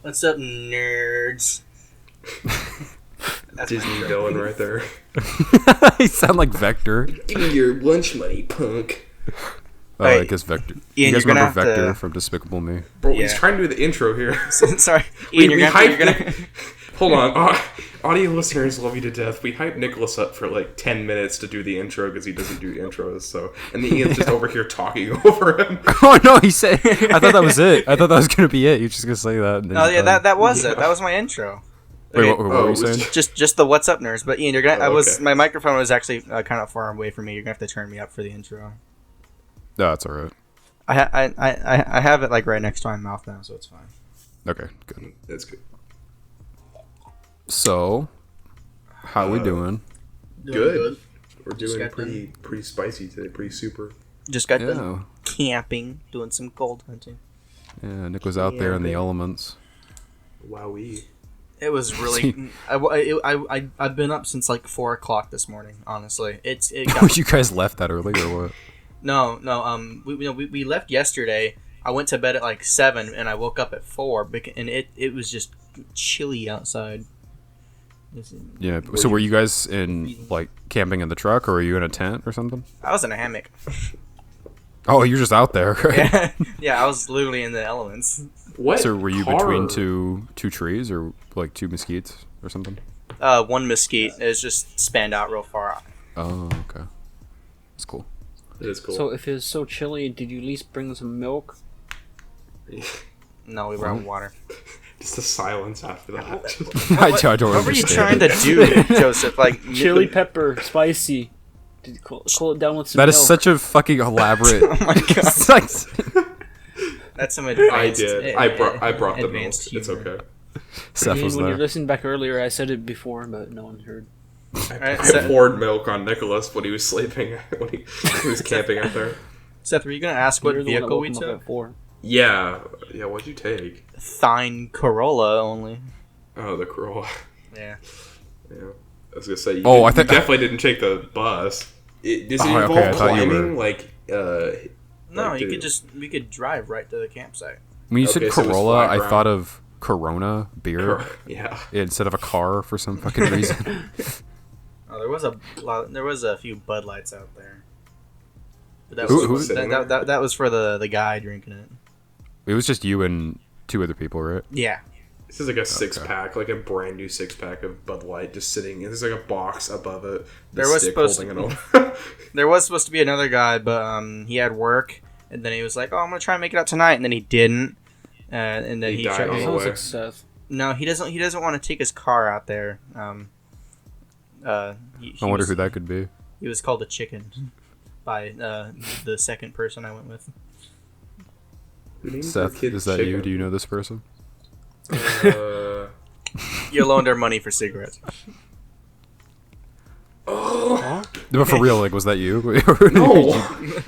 What's up, nerds? That's Disney villain right there. You sound like Vector. Give me your lunch money, punk. Oh, Right. I guess Vector. Ian, You guys you're gonna remember have Vector to- from Despicable Me? Bro, Yeah. he's trying to do the intro here. Sorry, We Ian, you're hyped gonna. Hold on. Audio listeners love you to death. We hyped Nicholas up for like 10 minutes to do the intro because he doesn't do intros. So, and then Ian's just over here talking over him. Oh no, he said. I thought that was it. I thought that was gonna be it. You're just gonna say that. And then Oh you're yeah, done. that was it. That was my intro. Wait, Okay, what Oh, were you it was saying? just the what's up, nerds. But Ian, you're gonna. Oh, okay. My microphone was actually kind of far away from me. You're gonna have to turn me up for the intro. No, it's alright. I have it like right next to my mouth now, so it's fine. Okay, good. That's good. So, how we doing? Good. We're Just doing got pretty spicy today. Pretty super. Just got Yeah, done camping, doing some gold hunting. yeah. Nick was out there in the elements. Wowee. It was really. I've been up since like 4 o'clock this morning. Honestly, it got You guys left that early or what? No. We left yesterday. I went to bed at like 7, and I woke up at 4, and it was just chilly outside. Yeah. So were you guys in like camping in the truck, or were you in a tent or something? I was in a hammock. Oh, you're just out there. Right? Yeah, yeah, I was literally in the elements. What? So were you car- between two trees or like two mesquites or something? One mesquite is just spanned out real far. Oh, okay. That's cool. It is cool. So if it's so chilly, did you at least bring some milk? No, we brought water. Just the silence after that. I don't What were you trying understand. to do, Joseph? Like Chili pepper, spicy. Did you cool it down with some That milk? is such a fucking elaborate. Oh my god, It's like- that's some I advanced. did. I brought the milk. advanced It's humor. okay. Seth Ian, was when you there. listened back earlier, I said it before, but no one heard. Alright, I Seth, poured milk on Nicholas when he was sleeping, when he was camping out there. Seth, were you gonna ask what You're the one that vehicle woke we him up took? at 4. Yeah. What'd you take? Thine Corolla only. Oh, the Corolla. Yeah. Yeah. I was gonna say. Oh, I you think- definitely didn't take the bus. Does it Oh, involve okay, I thought you climbing? were- Like, No, Like, you dude. could we could drive right to the campsite. When you Okay, said so it was Corolla, flat I ground. thought of Corona beer yeah. instead of a car for some fucking reason. Oh, there was a few Bud Lights out there. But that Who- was who- that was for the guy drinking it. It was just you and 2 other people, right? Yeah. This is like a 6-pack, like a brand new 6-pack of Bud Light, just sitting. There's like a box above it. The There was stick supposed holding to- it over. There was supposed to be another guy, but he had work, and then he was like, "Oh, I'm gonna try and make it out tonight," and then he didn't. And then He he died tried. on the Sounds way. like Seth. No, he doesn't. He doesn't want to take his car out there. He I wonder was, who that could be. He was called a chicken by the second person I went with. Who named their Seth, kid is that you? Chicken? Do you know this person? You loaned our money for cigarettes. Oh But for real, like, was that you?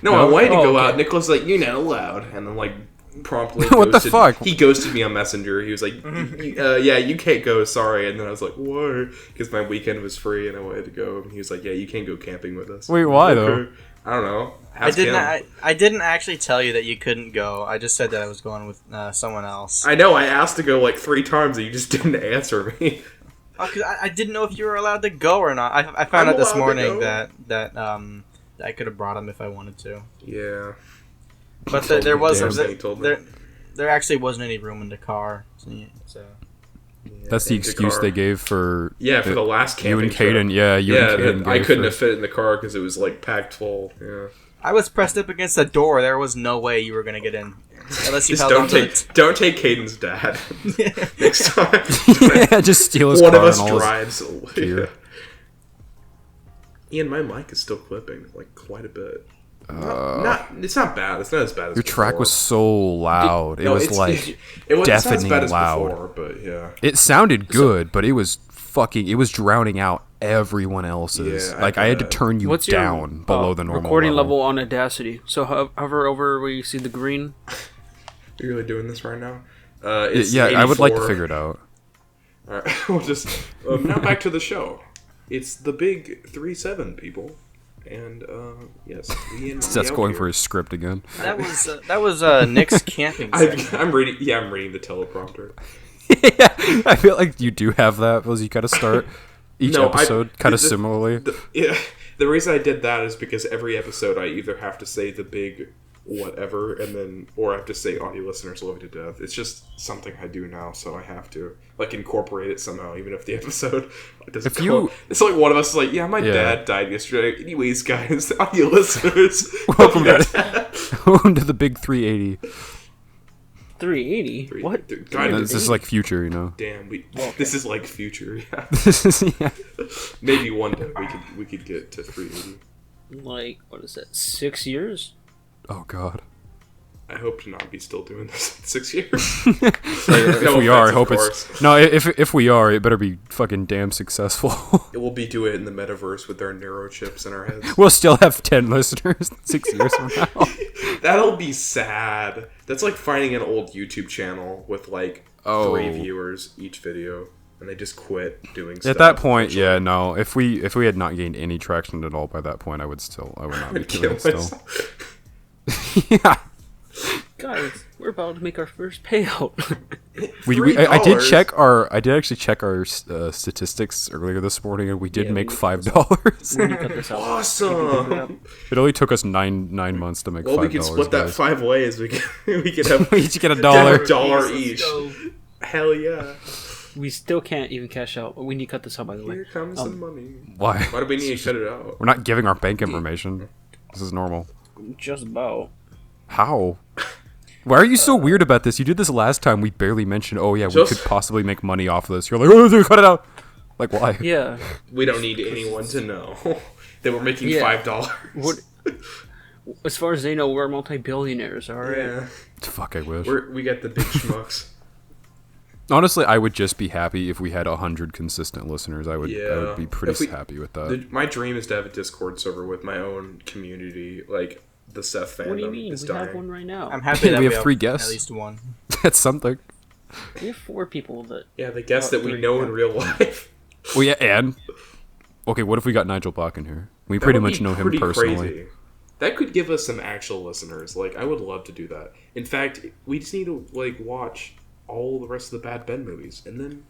no! I wanted to Oh, go okay. out. Nicholas was like, "You're not allowed," and then like promptly. What the ghosted- fuck? He ghosted me on Messenger. He was like, "Yeah, you can't go. Sorry." And then I was like, "Why?" Because my weekend was free and I wanted to go. And he was like, "Yeah, you can't go camping with us." Wait, why, Okay. I don't know. Ask him. I didn't actually tell you that you couldn't go. I just said that I was going with someone else. I know. I asked to go like 3 times and you just didn't answer me. Oh, 'cause I didn't know if you were allowed to go or not. I found I'm out this allowed to morning go. that I could have brought him if I wanted to. Yeah. But there was Damn, he told me. there actually wasn't any room in the car. So That's the In the excuse car. they gave for Yeah, for the last camping you and trip. Caden. Yeah, you Yeah, and Caden. that I gave couldn't for- have fit in the car because it was like packed full. Yeah. I was pressed up against the door. There was no way you were gonna get in unless you Just held on don't take Caden's dad the next time. Yeah, just steal his One car of us and all his drives. gear. Ian, my mic is still clipping like quite a bit. It's not bad. It's not as bad as Your track before. was so loud. It No, was it's- like it was not as deafening bad as loud. before, but yeah. it sounded good, but it was drowning out everyone else's. Yeah, like I had to bet. turn you What's your down below the normal recording level. level on Audacity? So hover over where you see the green. You're really doing this right now? It's Yeah, I would like to 84. figure it out. All right, we'll just now back to the show. It's the big 3-7 people, and yes, Seth's going for his script again. That was Nick's camping I'm segment. I'm reading. Yeah, I'm reading the teleprompter. Yeah, I feel like you do have that because you gotta start each episode kind of similarly. The reason I did that is because every episode I either have to say the big whatever or I have to say audio listeners love you to death. It's just something I do now, so I have to like incorporate it somehow, even if the episode doesn't go. It's like one of us is like, my dad died yesterday. Anyways, guys, audio listeners, welcome to the big 380. 380? What? This is like future, you know. Damn, this is like future. Yeah. Yeah. Maybe one day we could get to 380. Like, what is that? 6 years? Oh God. I hope to not be still doing this in 6 years. If we are, I hope it's no. If we are, it better be fucking damn successful. We'll be doing it in the metaverse with our neurochips in our heads. We'll still have 10 listeners 6 years from now. That'll be sad. That's like finding an old YouTube channel with like 3 viewers each video, and they just quit doing stuff. At that point, yeah, no. If we had not gained any traction at all by that point, I would not be doing it still. Yeah. Guys, we're about to make our first payout. I did actually check our statistics earlier this morning, and we did make $5. Awesome! It only took us nine months to make $5. Well, we can split that 5 ways. We can have we each get $1. $1 each. Hell yeah! We still can't even cash out. We need to cut this out, by the way. Here comes the money. Why? Why do we need to cut it out? We're not giving our bank information. This is normal. Just about. How? Why are you so weird about this? You did this last time. We barely mentioned, we could possibly make money off of this. You're like, dude, cut it out. Like, why? Yeah. We don't need anyone to know that we're making $5. What? As far as they know, we're multi-billionaires, alright? Yeah. Fuck, I wish. We got the big schmucks. Honestly, I would just be happy if we had 100 consistent listeners. I would be pretty happy with that. My dream is to have a Discord server with my own community, like the Seth fandom. What do you mean? We have one right now. I'm happy that we have 3 guests. At least one. That's something. We have 4 people that... Yeah, the guests that we know in real life. Well, yeah, and... Okay, what if we got Nigel Bach in here? We pretty much know him personally. Crazy. That could give us some actual listeners. Like, I would love to do that. In fact, we just need to, like, watch all the rest of the Bad Ben movies, and then...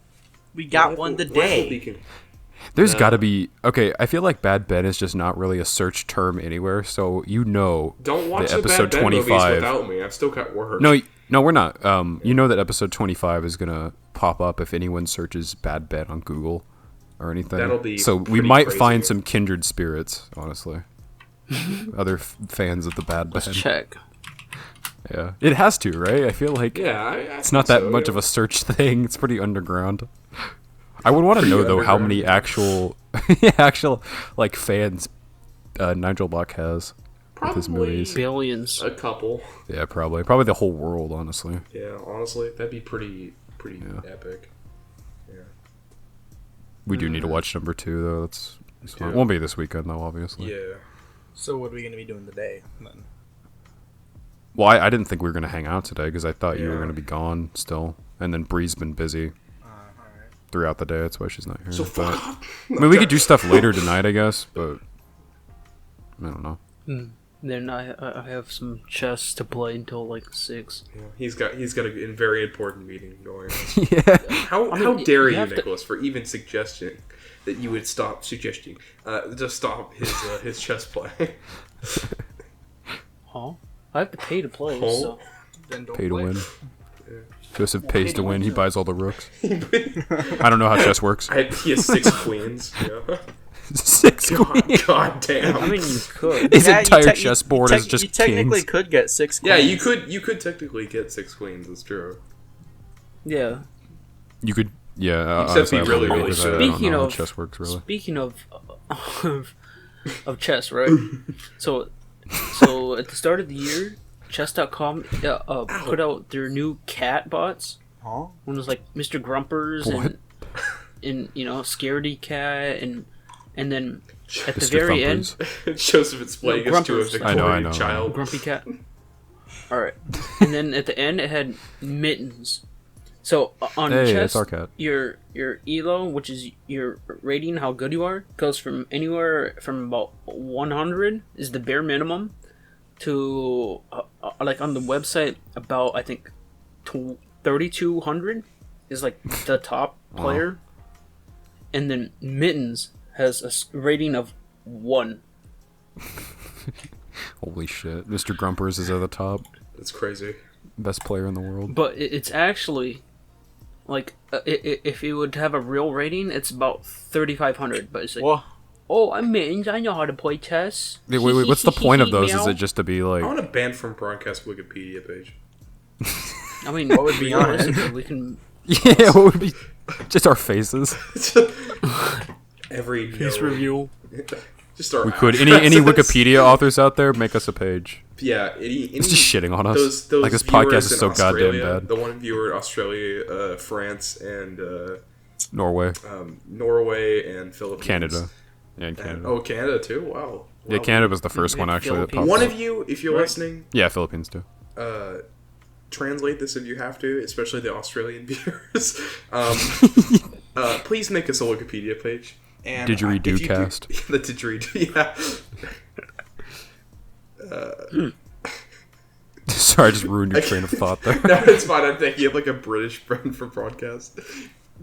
We got one today. There's got to be... Okay, I feel like Bad Ben is just not really a search term anywhere, so Don't watch the episode Bad Ben 25 movies without me. I've still got work. No, we're not. You know that episode 25 is going to pop up if anyone searches Bad Ben on Google or anything. That'll be so we might find some kindred spirits, honestly. Other fans of the Bad Ben. Let's check. Yeah. It has to, right? I feel like it's not that much of a search thing. It's pretty underground. I would want to know, though, how many actual like fans Nigel Bach has with his movies. Billions. A couple. Yeah, probably the whole world, honestly. Yeah, honestly, that'd be pretty epic. Yeah. We do need to watch number 2, though. It won't be this weekend, though, obviously. Yeah. So what are we going to be doing today, then? Well, I didn't think we were going to hang out today because I thought you were going to be gone still. And then Bree's been busy throughout the day. That's why she's not here. So fuck up. I mean, we could do stuff later tonight, I guess, but I don't know. Then I have some chess to play until like 6. Yeah, he's got a very important meeting going on. Yeah. How dare you, Nicholas, for even suggesting that you would stop suggesting to stop his chess play. Huh? I have to pay to play. Oh. So. Then don't Pay to play. win. Joseph pays to win. He buys all the rooks. I don't know how chess works. He has 6 queens. Yeah. 6 queens. God damn. I mean, you could. His entire chessboard is just You technically kings. could get 6 queens. Yeah, you could technically get 6 queens. It's true. Yeah. You could, yeah. Except honestly, be I really, wouldn't really do that. good. I don't Speaking know how of chess works, really. Speaking of chess, right? So at the start of the year, chess.com put out their new cat bots. Huh? One was like Mr. Grumpers and Scaredy Cat and then at the Mr. very Thumpers. end, Joseph explaining this to a Grumpers. I know. Victorian child. Grumpy Cat. All right, and then at the end it had mittens. So on Hey, chess, that's our cat. your elo, which is your rating, how good you are, goes from anywhere from about 100 is the bare minimum to like on the website about I think 3,200, is like the top player, and then Mittens has a rating of 1. Holy shit. Mr. Grumpers is at the top. That's crazy. Best player in the world. But it's actually, like, if you would have a real rating, it's about 3,500. But it's like, Well, oh, I'm Mittens, I know how to play chess. Wait, what's the point of those? Is it just to be like... I want to ban from broadcast Wikipedia page. I mean, what would be on it? We can... Yeah, what would be... Just our faces. Every Peace review. Just our We could. Any Wikipedia authors out there, make us a page. Yeah, any It's just shitting on us. Those like, this viewers podcast is in so goddamn Australia, bad. The one viewer in Australia, France, and Norway. Norway, and Philippines. Canada. Yeah, and Canada. Canada too? Wow. Yeah, Canada was the first one, actually, that popped One up. of you, if you're listening... Yeah, Philippines too. Translate this if you have to, especially the Australian viewers. Please make us a Wikipedia page. And Didgeridoo cast. The didgeridoo, yeah. Sorry, I just ruined your train of thought there. No, it's fine. I'm thinking of like a British friend for broadcast.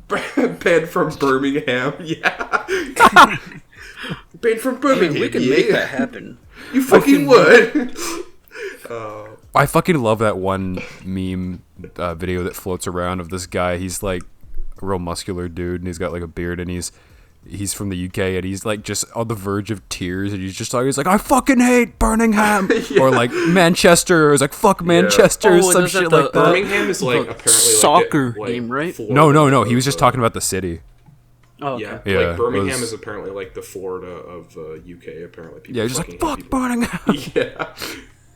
Band from Birmingham, yeah. Band from Birmingham, we can make that happen. You fucking would. I fucking love that one meme video that floats around of this guy. He's like a real muscular dude, and he's got like a beard, and he's from the UK, and he's like just on the verge of tears, and he's like, I fucking hate Birmingham, yeah. Or like Manchester, or he's like, fuck Manchester, or some shit like that. Birmingham is like apparently soccer like game, right? No, he was just talking about the city. Oh, okay. Yeah, like Birmingham is apparently like the Florida of UK. Apparently, people just like fuck Birmingham. Yeah,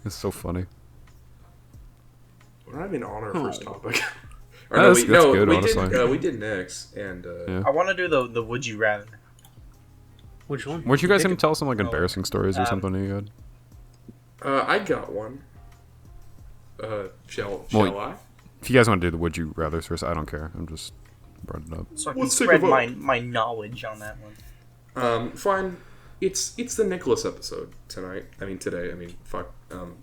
it's so funny. We're not even on our first topic. That's good, honestly. We did next, and I want to do the would you rather. Which one? Weren't you guys going to tell some like embarrassing stories or something you had? I got one. Shall I? If you guys want to do the would you rather first, I don't care. I'm just brought it up. So I can spread my knowledge on that one. Fine. It's the Nicholas episode tonight. Today. Fuck.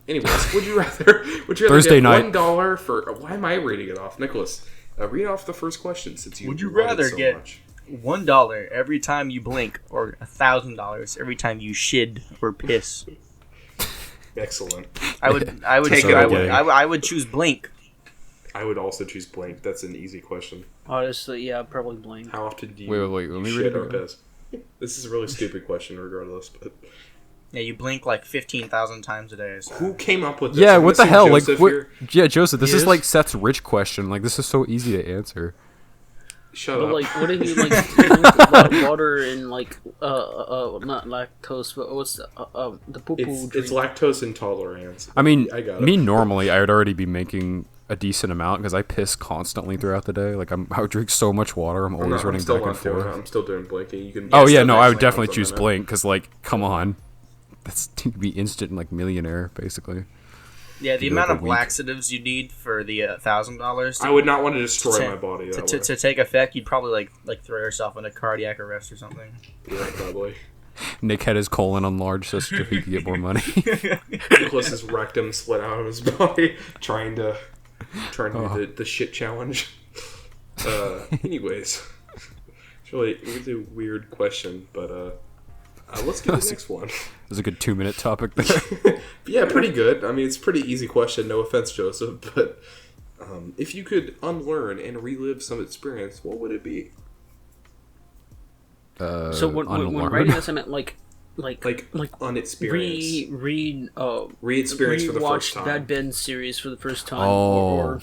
Anyways, would you rather Thursday get night. $1 for? Why am I reading it off, Nicholas? Read off the first question since you. Would you love it rather so get much. $1 every time you blink, or $1,000 every time you shit or piss? Excellent. I would choose blink. I would also choose blank. That's an easy question. Honestly, yeah, probably blink. How often do you wait, let me read shit it or again. piss? This is a really stupid question, regardless. But Yeah, you blink like 15,000 times a day. So. who came up with this? Yeah, I'm what the missing hell? Joseph Like, here. yeah, Joseph. This He is is? like Seth's rich question. Like, this is so easy to answer. Shut But up. like, what if you like drink water and like not lactose, but what's the poo poo? It's lactose intolerance. I mean, I got it. me normally, I would already be making a decent amount because I piss constantly throughout the day. Like, I would drink so much water. I'm always running back and forth. I'm still doing blinking. You can. Oh yeah, no, I would definitely choose blink because, like, come on, that's to be instant like millionaire basically. Yeah, the You amount go of a week. laxatives you need for the $1,000. I would not want to destroy my body that way. To take effect, you'd probably like throw yourself into cardiac arrest or something. Yeah, probably. Nick had his colon enlarged just so he could get more money. Nicholas's rectum split out of his body, trying to do the shit challenge. Anyways, it's really a weird question, but let's get to the next one. It was a good 2-minute topic there. Yeah, pretty good. I mean, it's a pretty easy question. No offense, Joseph, but if you could unlearn and relive some experience, what would it be? So when writing this, I meant like unexperienced. Re-experience for the first time. Bad Ben series for the first time. Oh. Or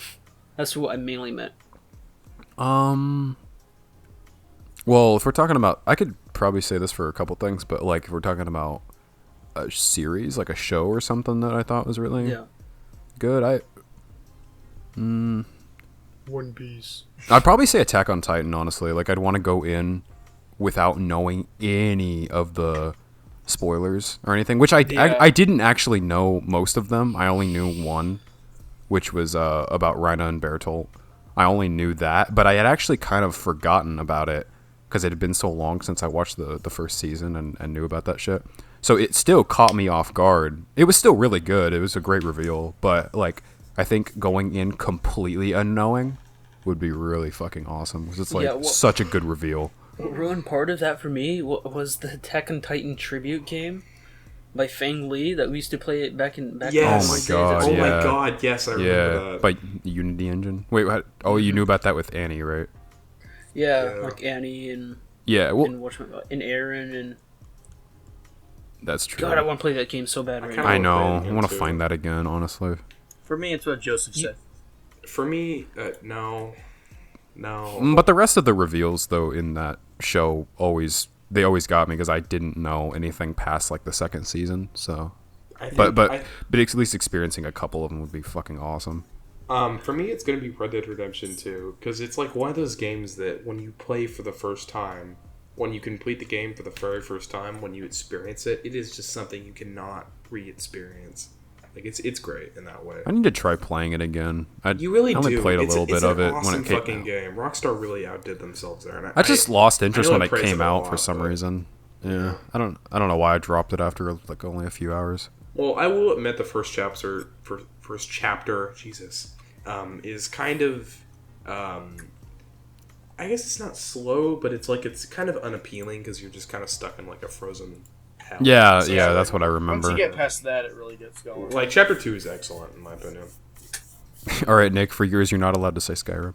that's what I mainly meant. Well, if we're talking about, I could probably say this for a couple things, but like if we're talking about a series, like a show or something that I thought was really good, One Piece. I'd probably say Attack on Titan, honestly. Like, I'd want to go in without knowing any of the spoilers or anything, which I didn't actually know most of them. I only knew one, which was about Reina and Bertolt. I only knew that, but I had actually kind of forgotten about it because it had been so long since I watched the first season and knew about that shit. So it still caught me off guard. It was still really good. It was a great reveal, but like I think going in completely unknowing would be really fucking awesome. Because it's like such a good reveal. What ruined part of that for me was the Attack on Titan tribute game by Fang Lee that we used to play back in yes. Oh my god! Oh my god! Yes, I remember that. By Unity Engine. Wait, what? Oh, you knew about that with Annie, right? Yeah, like Annie and and Aaron and. That's true. God, I want to play that game so bad right now. I know. I want to find that again, honestly. For me, it's what Joseph said. For me, no. But the rest of the reveals, though, in that show they always got me because I didn't know anything past like the second season. So, but at least experiencing a couple of them would be fucking awesome. For me, it's gonna be Red Dead Redemption 2 because it's like one of those games that when you play for the first time, when you complete the game for the very first time, when you experience it, it is just something you cannot re-experience. Like it's great in that way. I need to try playing it again. You really I only do. played a little bit of it when it came fucking out. Game. Rockstar really outdid themselves there. And I just lost interest when it came out lot, for some reason. Yeah, I don't know why I dropped it after like only a few hours. Well, I will admit the first chapter, is kind of, I guess it's not slow, but it's kind of unappealing because you're just kind of stuck in like a frozen hell. Yeah, that's what I remember. Once you get past that, it really gets going. Like chapter 2 is excellent in my opinion. All right, Nick, for yours, you're not allowed to say Skyrim.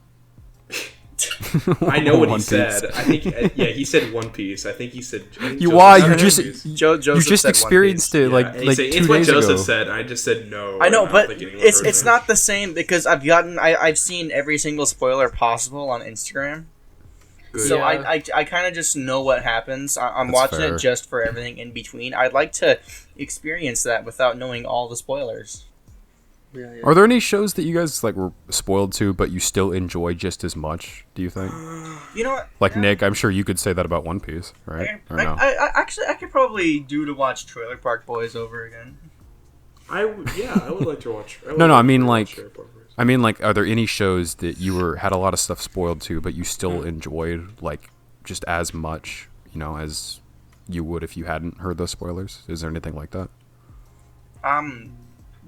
I know what he said. I think, he said One Piece. I think he said. You just experienced it like 2 days ago. It's what Joseph said. I just said no. I know, but it's not the same because I've seen every single spoiler possible on Instagram. Good. So I kind of just know what happens. I'm watching it just for everything in between. I'd like to experience that without knowing all the spoilers. Yeah. Are there any shows that you guys like were spoiled to, but you still enjoy just as much? Do you think? You know what? Like Nick, I'm sure you could say that about One Piece, right? I could probably do to watch Trailer Park Boys over again. I would like to watch. I mean like, are there any shows that you had a lot of stuff spoiled to, but you still enjoyed like just as much, as you would if you hadn't heard those spoilers? Is there anything like that?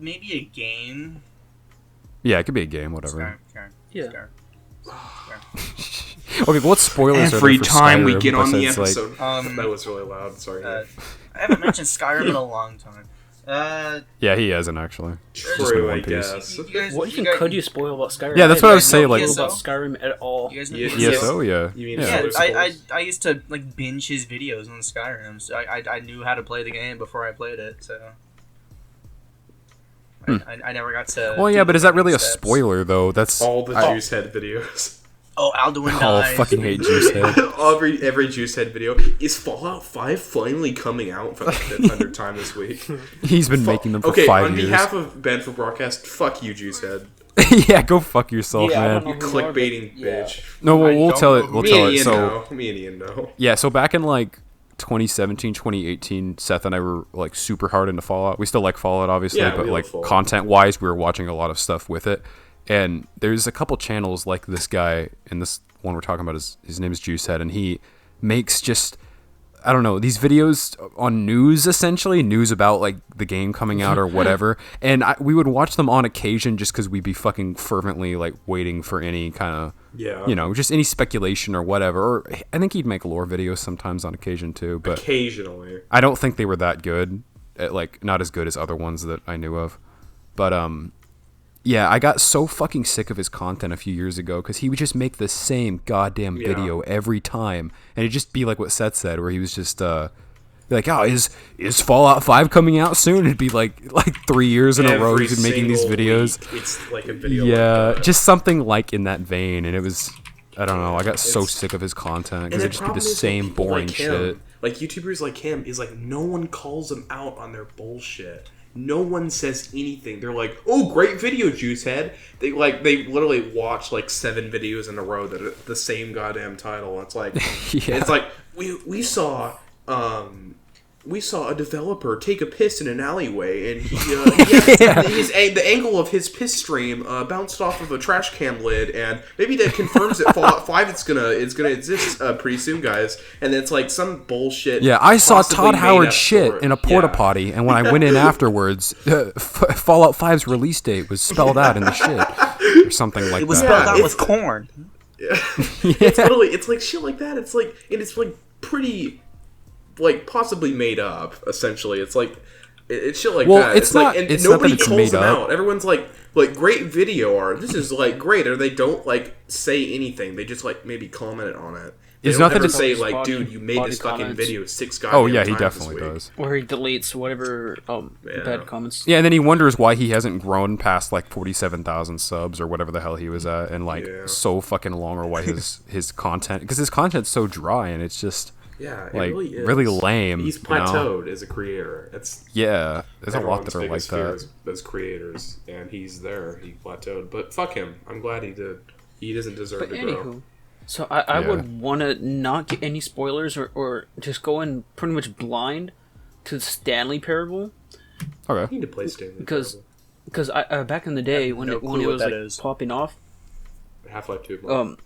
Maybe a game. Yeah, it could be a game, whatever. Yeah. Okay, what spoilers every are there for time Skyrim we get on the besides, episode? That was really loud. Sorry. I haven't mentioned Skyrim in a long time. Yeah, he hasn't actually. True, I guess. What even could you spoil about Skyrim? Yeah, that's what I was saying. Like about Skyrim at all. You guys know ESO, yeah. You mean I used to like binge his videos on Skyrim. So I knew how to play the game before I played it. So. I never got to. Well, yeah, but is that really a spoiler though? That's all the Juicehead videos. Oh, Alduin dies. Oh, fucking hate Juicehead. every Juicehead video. Is Fallout 5 finally coming out for the 500th time this week? He's been making them for 5 years. Okay, on behalf of Ben for Broadcast, fuck you, Juicehead. Yeah, go fuck yourself, man. You clickbaiting bitch. No, we'll tell it. We'll tell it. So me and Ian know. Yeah, so back in like 2017, 2018, Seth and I were like super hard into Fallout. We still like Fallout, obviously, but like content-wise, we were watching a lot of stuff with it. And there's a couple channels like this guy, and this one we're talking about his name is Juicehead, and he makes just, I don't know, these videos on news, essentially, news about like the game coming out or whatever. And we would watch them on occasion just because we'd be fucking fervently like waiting for any kind of, just any speculation or whatever. Or I think he'd make lore videos sometimes on occasion too, but occasionally. I don't think they were that good, like not as good as other ones that I knew of. But yeah, I got so fucking sick of his content a few years ago because he would just make the same goddamn video every time, and it'd just be like what Seth said, where he was just like, "Oh, is Fallout 5 coming out soon?" It'd be like 3 years in a row he's been making these videos. Week, it's like a video. Yeah, just something like in that vein, and it was, I don't know, I got so sick of his content because it'd just be the same boring shit. Like YouTubers like him is like no one calls him out on their bullshit. No one says anything. They're like, "Oh, great video, Juicehead." They literally watch like 7 videos in a row that are the same goddamn title. It's like, it's like we saw a developer take a piss in an alleyway, and the angle of his piss stream bounced off of a trash can lid, and maybe that confirms that Fallout 5 is gonna exist pretty soon, guys. And it's like some bullshit. Yeah, I saw Todd Howard shit in a porta potty, and when I went in afterwards, Fallout 5's release date was spelled out in the shit. or something like that. It was spelled out with corn. Yeah. It's like shit like that. It's like, and it's like pretty, like possibly made up. Essentially, it's like it's shit like that. Well, it's not. Like, and it's nobody not that it's calls made them up. out. Everyone's like great video art. This is like great, or they don't like say anything. They just like maybe comment on it. It's not that to say like, dude, you made this fucking video 6 goddamn times. Oh yeah, he definitely does. Or he deletes whatever bad comments. Yeah, and then he wonders why he hasn't grown past like 47,000 subs or whatever the hell he was at, and like so fucking long, or why his content, because his content's so dry and it's just it like really lame. He's plateaued as a creator. There's a lot that are like that as creators, and he's there. He plateaued, but fuck him. I'm glad he did. He doesn't deserve to grow. So I would want to not get any spoilers or just go in pretty much blind to the Stanley Parable. Okay. I need to play Stanley because I back in the day when it was like popping off. Half-Life 2.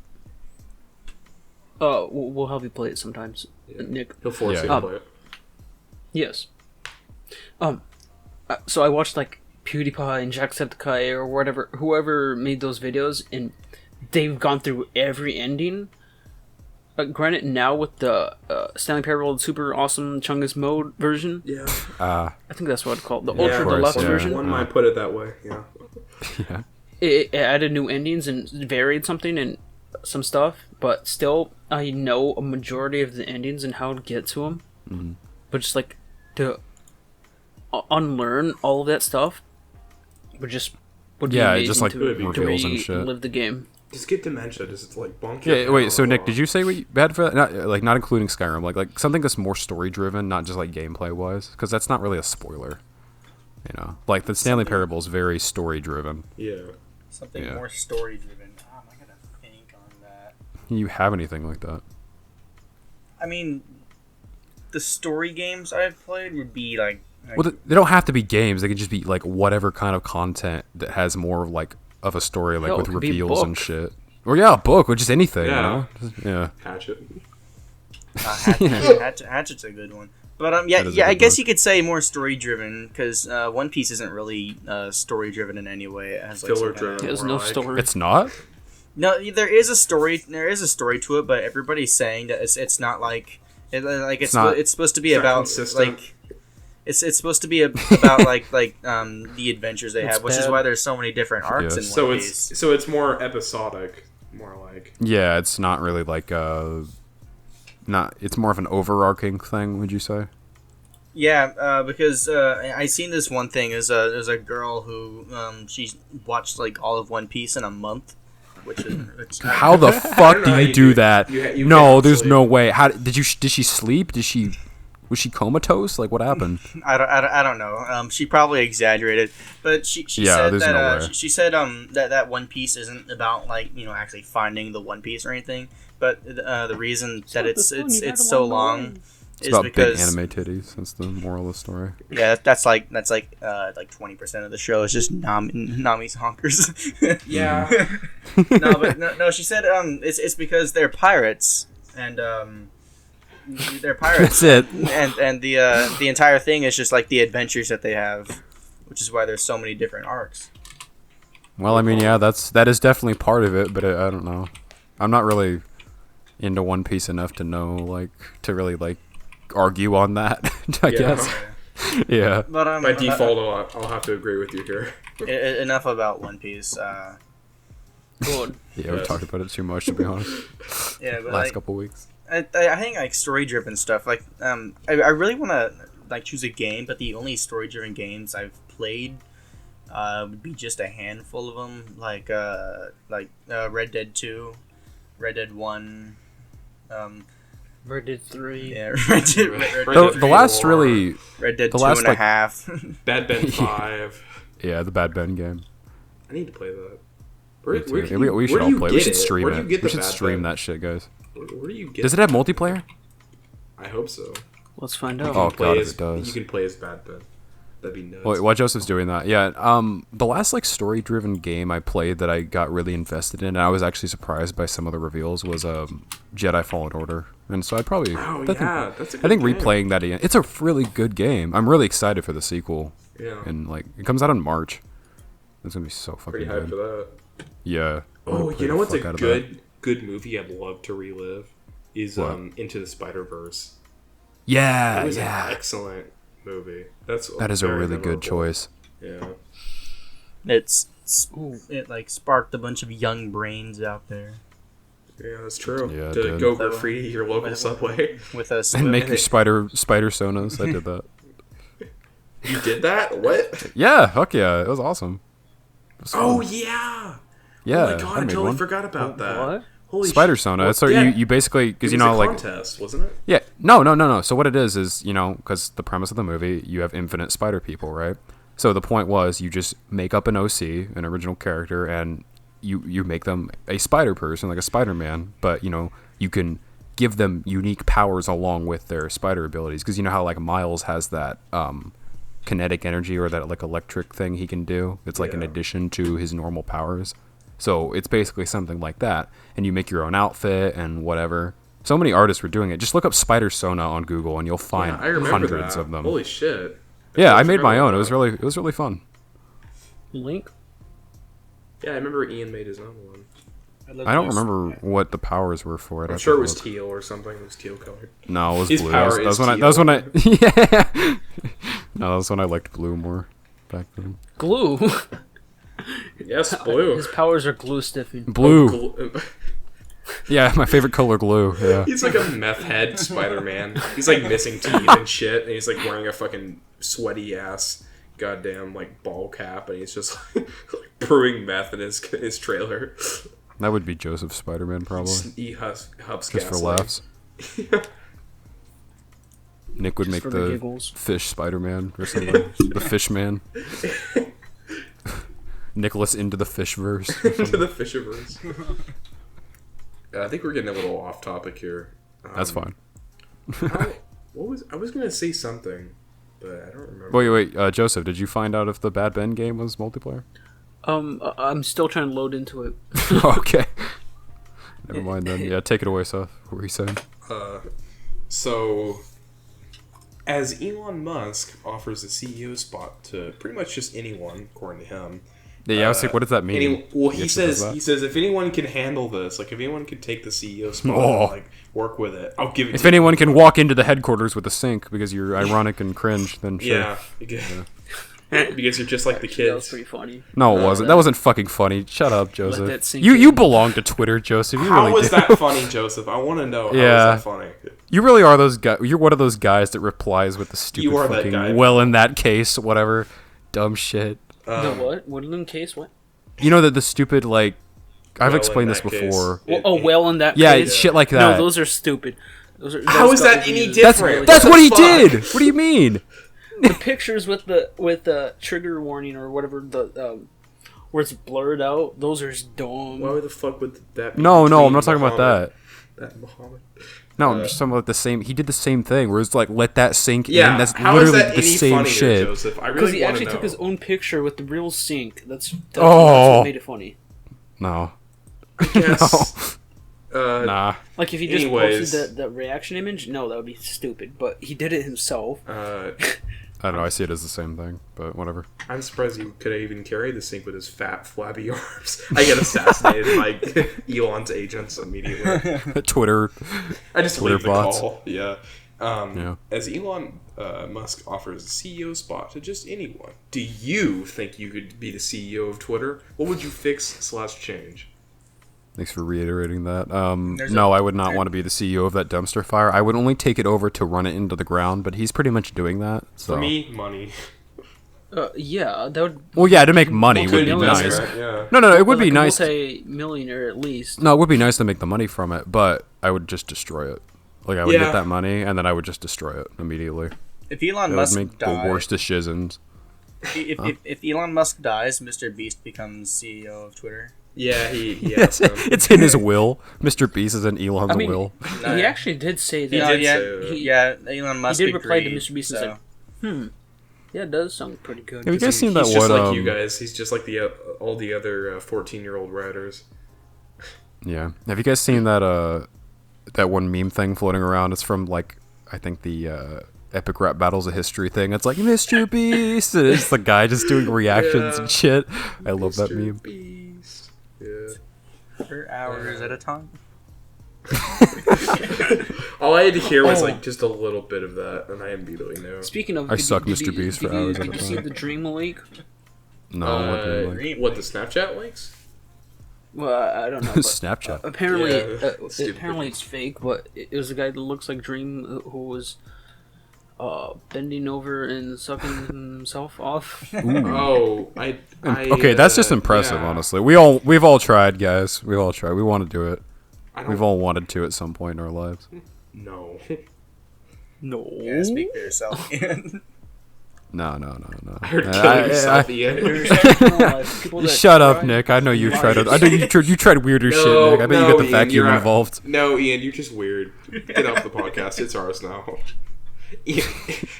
We'll have you play it sometimes, Nick. He'll force you to play it. Yes. So I watched like PewDiePie and Jacksepticeye or whatever, whoever made those videos, and they've gone through every ending. Granted, now with the Stanley Parable Super Awesome Chungus Mode version. Yeah. I think that's what it's called. The Ultra Deluxe version. One might put it that way, yeah. It added new endings and varied something and some stuff, but still, I know a majority of the endings and how to get to them. Mm-hmm. But just like to unlearn all of that stuff would be amazing just like to reveals and shit. Live the game. Just get dementia. Just like bonk. Yeah. Wait. So Nick, did you say what you had for not including Skyrim, like something that's more story driven, not just like gameplay wise? Because that's not really a spoiler. You know, like the Stanley Parable is very story driven. Yeah. Something more story driven. Oh, I gotta think on that. You have anything like that? I mean, the story games I've played would be like. Well, they don't have to be games. They could just be like whatever kind of content that has more like of a story, like with reveals and shit. Or a book, or just anything. Yeah. You know? Hatchet. Hatchet's a good one. But I guess you could say more story driven, because One Piece isn't really story driven in any way. It has like filler driven. There's no story. It's not. No, there is a story. There is a story to it, but everybody's saying that it's not like it's supposed to be about like. It's supposed to be about like the adventures they have, which is why there's so many different arcs in One Piece. So it's more episodic, more like. Yeah, it's not really like it's more of an overarching thing. Would you say? Yeah, because I seen this one thing. There's a girl who she watched like all of One Piece in a month. How the fuck do you do that? You no, there's sleep. No way. How did she sleep? Was she comatose? Like, what happened? I don't know. She probably exaggerated, but she said that she said that One Piece isn't about like actually finding the One Piece or anything, but the reason that it's so long is about because big anime titties. That's the moral of the story. Yeah, that's like 20% of the show is just Nami's honkers. Yeah. No. She said it's because they're pirates and they're pirates. That's it. And the entire thing is just like the adventures that they have, which is why there's so many different arcs. Well, I mean, yeah, that is definitely part of it, but I don't know. I'm not really into One Piece enough to know to really argue on that. I guess. Yeah. But by default, I'll have to agree with you here. Enough about One Piece. Good. Yeah, we talked about it too much, to be honest. Yeah, but last couple weeks. I think story driven stuff. I really want to choose a game, but the only story driven games I've played would be just a handful of them, like Red Dead 2, Red Dead 1, Red Dead 3. Yeah, Red Dead the last 4, really Red Dead 2.5, Bad Ben 5. Yeah, the Bad Ben game. I need to play that. We should all play. We should stream it. We should stream that shit, guys. Where do you get? Does it have multiplayer? I hope so. Let's find out. Oh god, if it does. You can play as Bad Ben. That'd be nuts. Wait, while Joseph's doing that, yeah. The last story-driven game I played that I got really invested in, and I was actually surprised by some of the reveals, was Jedi Fallen Order, and so that's a good I think game. Replaying that again, it's a really good game. I'm really excited for the sequel. Yeah. And it comes out in March. It's gonna be so fucking pretty good. hyped for that. Yeah. Oh, you know what's a good movie I'd love to relive is Into the Spider-Verse. Yeah, it was an excellent movie. That is a really good choice. Yeah. It like sparked a bunch of young brains out there. Yeah, that's true. Yeah, to go graffiti your local subway with us and make your spider sonas. I did that. You did that? What? Yeah, fuck yeah, it was awesome. Oh yeah. Yeah. Oh my god, I totally forgot about that. What? Holy spider sona. So you basically because you know like contest, wasn't it? Yeah. No. So what it is because the premise of the movie, you have infinite spider people, right? So the point was you just make up an OC, an original character, and you make them a spider person, like a Spider-Man, but you can give them unique powers along with their spider abilities, because you know how like Miles has that kinetic energy or that like electric thing he can do. It's like in addition to his normal powers. So it's basically something like that, and you make your own outfit and whatever. So many artists were doing it. Just look up spider sona on Google and you'll find hundreds of them. Holy shit. I made my own. It was really fun. Link? Yeah, I remember Ian made his own one. I don't remember what the powers were for it. I'm sure it was teal or something. It was teal color. No, it was blue. That was when I yeah. No, that was when I liked blue more back then. Glue. Yes, blue. His powers are glue stiffing. Blue. Yeah, my favorite color, glue. Yeah. He's like a meth head Spider-Man. He's like missing teeth and shit, and he's like wearing a fucking sweaty ass goddamn like ball cap, and he's just like brewing meth in his trailer. That would be Joseph Spider-Man, probably. He huffs just for laughs. Nick would just make the fish Spider-Man or something. The fish man. Nicholas into the fishverse. Into the fishiverse. I think we're getting a little off topic here. That's fine. I was gonna say something, but I don't remember. Wait, Joseph, did you find out if the Bad Ben game was multiplayer? I'm still trying to load into it. Okay. Never mind then. Yeah, take it away, Seth. What were you saying? So, as Elon Musk offers a CEO spot to pretty much just anyone, according to him. Yeah, I was like, what does that mean? He says if anyone can handle this, like if anyone can take the CEO spot and like work with it, I'll give it. If anyone can walk into the headquarters with a sink because you're ironic and cringe, then sure. Yeah. Because you're just like the kids. That was pretty funny. No, it wasn't. That wasn't fucking funny. Shut up, Joseph. You belong to Twitter, Joseph. You How really was that funny, Joseph? I want to know. How was that funny? You really are those guys. You're one of those guys that replies with the stupid fucking that guy. Well, in that case, whatever, dumb shit. The what? What in case? What? You know that the stupid like. I've explained this before. Well, in that case. Yeah, shit like that. No, those are stupid. How is that any different? That's what he did. What do you mean? The pictures with the trigger warning or whatever where it's blurred out, those are dumb. Why the fuck would that be? No, I'm not talking about that. That Muhammad. No, I'm just talking about the same. He did the same thing where it's like let that sink in. Yeah, that's how literally is that the same shit. Because he actually took his own picture with the real sink. That's what made it funny. No. I guess. No. Nah. Like if he just posted the reaction image, no, that would be stupid. But he did it himself. I don't know. I see it as the same thing, but whatever. I'm surprised he could even carry the sink with his fat, flabby arms. I get assassinated by Elon's agents immediately. Twitter. I just Twitter leave bots. The call. Yeah. As Elon Musk offers a CEO spot to just anyone, do you think you could be the CEO of Twitter? What would you fix/change? Thanks for reiterating that. No, I would not want to be the CEO of that dumpster fire. I would only take it over to run it into the ground, but he's pretty much doing that. So. For me, money. Yeah, that would. Well, yeah, to make money would be nice. Right, yeah. No, it would be nice. Multi-millionaire at least. No, it would be nice to make the money from it, but I would just destroy it. Like I would get that money, and then I would just destroy it immediately. If Elon Musk make dies, the worst decisions. If Elon Musk dies, Mr. Beast becomes CEO of Twitter. Yeah, it's in his will. Mr. Beast is in Elon's will. He actually did say that. Elon Musk. He did reply to Mr. Beast and said, yeah, it does sound pretty good. Have you guys seen that one? He's just like you guys. He's just like all the other 14-year-old writers. Yeah. Have you guys seen that one meme thing floating around? It's from like I think the Epic Rap Battles of History thing. It's like Mr. Beast. And it's the guy just doing reactions and shit. I love that meme. Beast. For hours at a time. All I had to hear was like just a little bit of that, and I immediately knew. Speaking of, I suck Mr. Beast for hours at a time. Did you see the Dream leak? No, what the Snapchat links? Well, I don't know. Snapchat. Apparently it's fake, but it was a guy that looks like Dream who was bending over and sucking himself off. Ooh. Okay, that's just impressive, honestly. We've all tried, guys. We've all tried. We want to do it. We've all wanted to at some point in our lives. No. Yeah, speak for yourself, Ian. No. I heard kill yourself, Ian. Shut up, Nick. I know you tried it. I know you tried weirder shit, Nick. I bet you got the vacuum involved. No, Ian, you're just weird. Get off the podcast. It's ours now.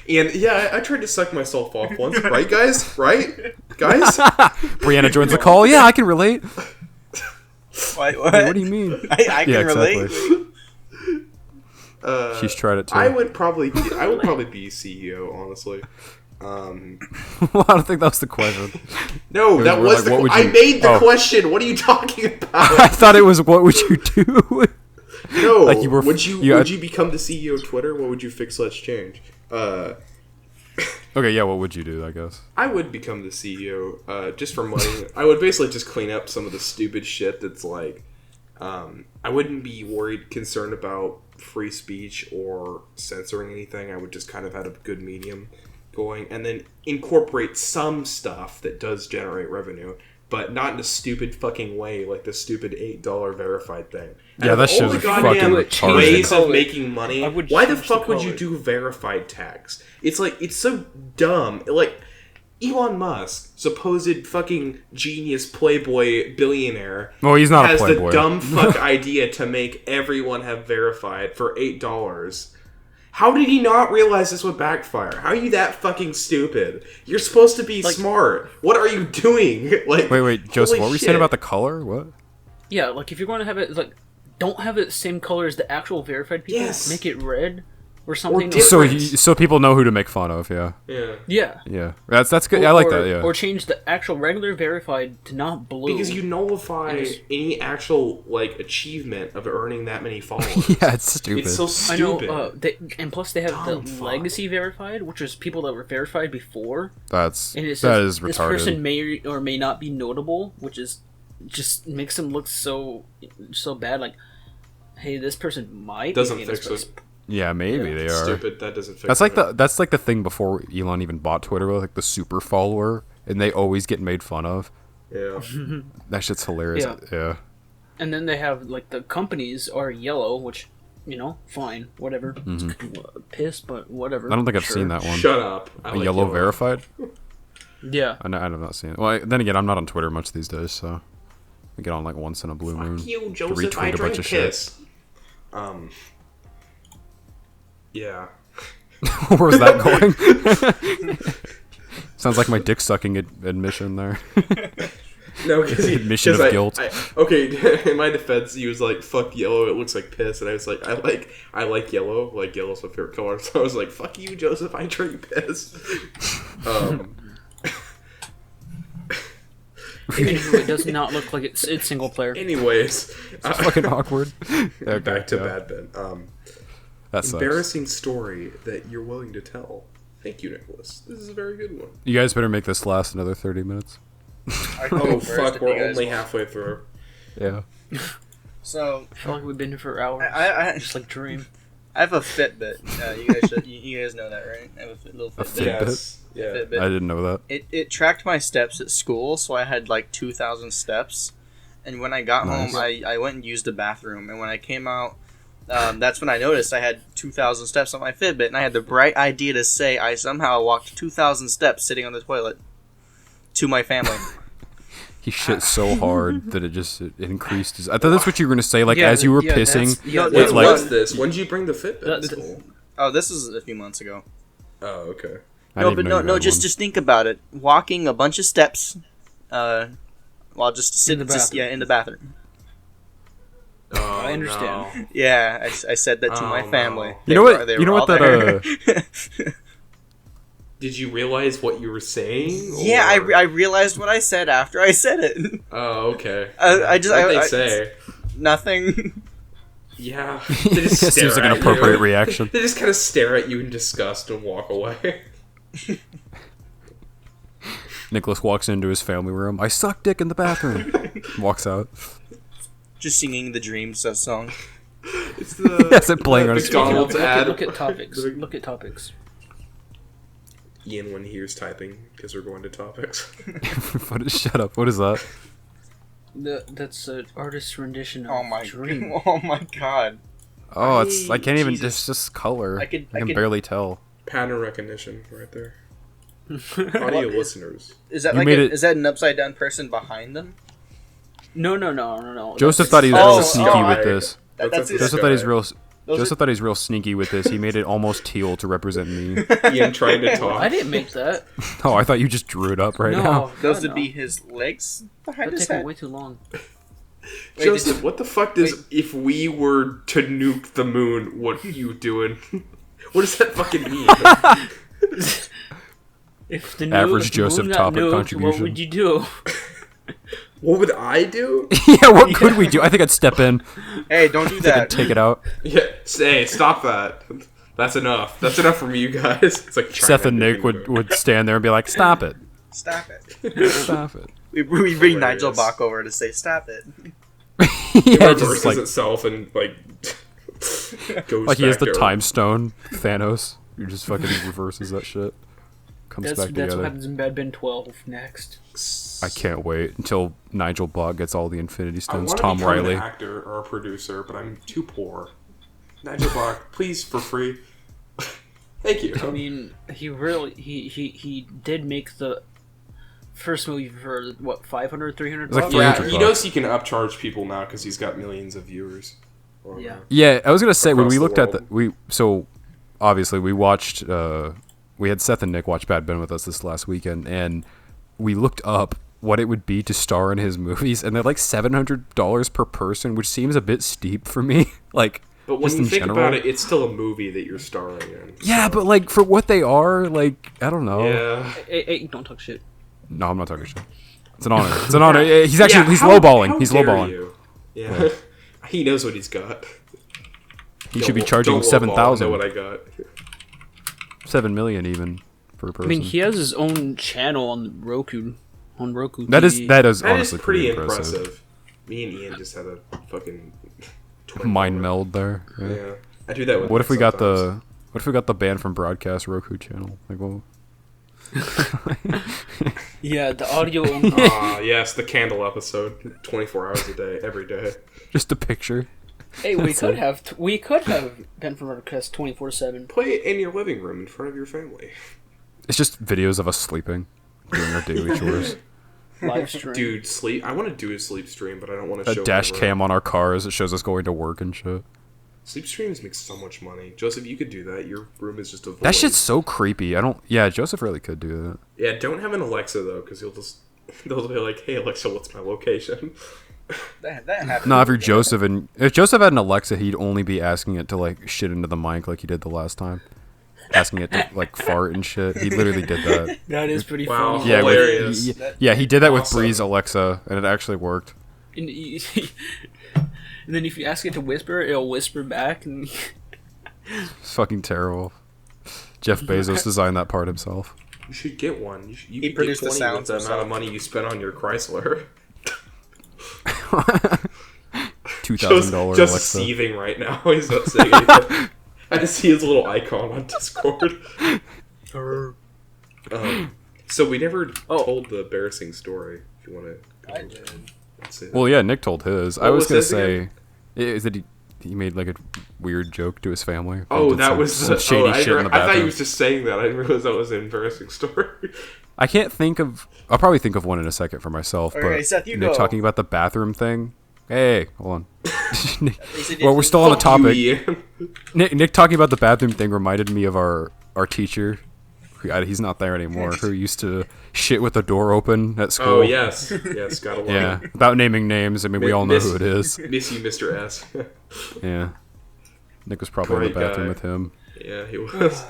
Ian, yeah, I tried to suck myself off once, right, guys? Right, guys? Brianna joins the call. Yeah, I can relate. What? What do you mean? I can relate. She's tried it too. I would probably be CEO, honestly. Well, I don't think that was the question. No, that was the question. I made the question. What are you talking about? I thought it was what would you do? No, like would you become the CEO of Twitter? What would you fix? Let's change. Okay, yeah, what would you do, I guess? I would become the CEO just for money. I would basically just clean up some of the stupid shit that's like... I wouldn't be concerned about free speech or censoring anything. I would just kind of have a good medium going and then incorporate some stuff that does generate revenue, but not in a stupid fucking way like the stupid $8 verified thing. Yeah, that shit's fucking retarded. Ways of making money. Why the fuck would you do verified tags? It's like, it's so dumb. Like, Elon Musk, supposed fucking genius playboy billionaire, well, he's not has a playboy. The dumb fuck idea to make everyone have verified for $8. How did he not realize this would backfire? How are you that fucking stupid? You're supposed to be smart. What are you doing? Like, wait, Joseph, what were you saying about the color? What? Yeah, like if you're going to have it, like, don't have it the same color as the actual verified people. Yes. Make it red or something. So people know who to make fun of. Yeah. That's good. I like that. Yeah. Or change the actual regular verified to not blue, because you nullify any actual like achievement of earning that many followers. Yeah, it's stupid. It's so stupid. I know. And plus they have the legacy verified, which is people that were verified before. That is retarded. This person may or may not be notable, which is just makes them look so bad. Like, hey, this person might doesn't be fix it. Yeah, maybe they are. Stupid. That doesn't fix that's like the thing before Elon even bought Twitter, with like the super follower, and they always get made fun of. Yeah. That shit's hilarious. Yeah. And then they have like the companies are yellow, which, you know, fine, whatever. Mm-hmm. Pissed, but whatever. I don't think I've seen that one. Shut up. Like yellow verified? Yeah. I have not seen it. Well, then again, I'm not on Twitter much these days, so I get on like once in a blue moon. Fuck you, Joseph. To retweet a bunch of piss. Yeah. Where was that going? Sounds like my dick sucking admission there. No, because admission of guilt. Okay, in my defense, he was like, "Fuck yellow, it looks like piss," and I was like, "I like yellow. Like yellow's my favorite color." So I was like, "Fuck you, Joseph. I drink piss." It does not look like it's single player. Anyways, it's fucking awkward. Back to Bad Ben. That embarrassing story that you're willing to tell. Thank you, Nicholas. This is a very good one. You guys better make this last another 30 minutes. Oh fuck, we're only halfway through. Yeah. So I feel like we've been here for hours. I just like Dream. I have a Fitbit. You guys know that, right? I have a little Fitbit. Yes. Yeah. Fitbit. I didn't know that. It tracked my steps at school, so I had like 2,000 steps. And when I got home, I went and used the bathroom. And when I came out, that's when I noticed I had 2,000 steps on my Fitbit. And I had the bright idea to say I somehow walked 2,000 steps sitting on the toilet to my family. He shit so hard that it increased his... I thought that's what you were going to say, like, as you were pissing... What was this? When did you bring the Fitbit to school? Oh, this is a few months ago. Oh, okay. Just think about it. Walking a bunch of steps while just sitting in the bathroom. Oh, I understand. No. Yeah, I said that to my family. You know what that... Did you realize what you were saying? Yeah, I realized what I said after I said it. Oh, okay. What did they say? Nothing. Yeah. They just stare seems like an appropriate reaction. They just kind of stare at you in disgust and walk away. Nicholas walks into his family room. I suck dick in the bathroom. Walks out. Just singing the Dreams song. It's the yes, it playing on McDonald's ad. Look at topics. Look at topics. Ian, when he hears typing, because we're going to topics. Shut up. What is that? That's an artist's rendition of Dream. Oh my god. Oh, I can't even. It's just color. I can barely tell. Pattern recognition right there. Audio listeners. Is that is that an upside down person behind them? No. Joseph thought he was real sneaky with this. Joseph thought he's real sneaky with this. He made it almost teal to represent me. Ian trying to talk. I didn't make that. Oh, I thought you just drew it up now. Those would be his legs behind his head. Way too long. Joseph, what the fuck does if we were to nuke the moon? What are you doing? What does that fucking mean? If the average Joseph topic nuked, contribution. what would you do? What would I do? Yeah, what could we do? I think I'd step in. Hey, don't do that. Take it out. Yeah, hey, stop that. That's enough. That's enough from you guys. It's like Seth and Nick would stand there and be like, "Stop it! Stop it! Stop it!" We bring Nigel Bach over to say, "Stop it!" It reverses itself and like goes like he has back the to time stone, Thanos. He just fucking reverses that shit. Comes back together. That's what happens in Bad Ben 12 next. I can't wait until Nigel Bach gets all the Infinity Stones. I Tom want to Riley. become an actor or a producer, but I'm too poor. Nigel Bach, please, for free. Thank you. I mean, he did make the first movie for what, $500, $300? Like yeah, $300. He knows he can upcharge people now because he's got millions of viewers. Yeah, I was gonna say when we Across looked the at so obviously we watched we had Seth and Nick watch Bad Ben with us this last weekend, and we looked up what it would be to star in his movies, and they're like $700 per person, which seems a bit steep for me. Like, but when you think about it, it's still a movie that you're starring in. Yeah, but like for what they are, like I don't know. Yeah. Hey, don't talk shit. No, I'm not talking shit. It's an honor. It's an honor. He's actually he's lowballing. He's lowballing. You? Yeah. He knows what he's got. He should be charging 7,000. Know what I got. 7 million even per person. I mean, he has his own channel on Roku. On Roku. That TV. is honestly pretty impressive. Me and Ian just had a fucking mind meld there. Yeah. I do that with What if we got the band from Broadcast Roku channel? Like, well, yeah, the audio. Yes, the candle episode, 24 hours a day, every day. Just a picture. Hey, we could have been from Broadcast 24/7. Play it in your living room in front of your family. It's just videos of us sleeping, doing our daily chores. Live stream. Dude, sleep. I want to do a sleep stream, but I don't want to show A dash cam on our cars that shows us going to work and shit. Sleep streams make so much money. Joseph, you could do that. Your room is just a void. That shit's so creepy. Yeah, Joseph really could do that. Yeah, don't have an Alexa though, because they'll be like, "Hey Alexa, what's my location?" That happens. No, if Joseph had an Alexa, he'd only be asking it to like shit into the mic like he did the last time. Asking it to like fart and shit. He literally did that. That is pretty wow, funny. Yeah, hilarious. He did that with Awesome. Bree's Alexa, and it actually worked. And, and then if you ask it to whisper, it'll whisper back. And It's fucking terrible. Jeff Bezos designed that part himself. You should get one. You He could produced get the 20 sounds with the amount of money you spent on your Chrysler. $2,000 Just Alexa. seething right now. He's not saying anything. I just see his little icon on Discord. So we never told the embarrassing story. If you want to, I did. Well, yeah, Nick told his. I What was was gonna his say, again? is that he made like a weird joke to his family. Oh, Did that some- was some shady shit in the I thought he bathroom. was just saying that. I didn't realize that was an embarrassing story. I can't think of. I'll probably think of one in a second for myself. Okay, but Seth, you Nick go. talking about the bathroom thing. Hey, hold on. said Well, we're still on a Fuck you, topic. Ian. Nick talking about the bathroom thing reminded me of our teacher. He's not there anymore. Who used to shit with the door open at school. Oh yes, gotta love Yeah, it. without naming names. I mean, we all know who it is. Miss you, Mr. S. Yeah, Nick was probably in the Great bathroom guy. with him. Yeah, he was.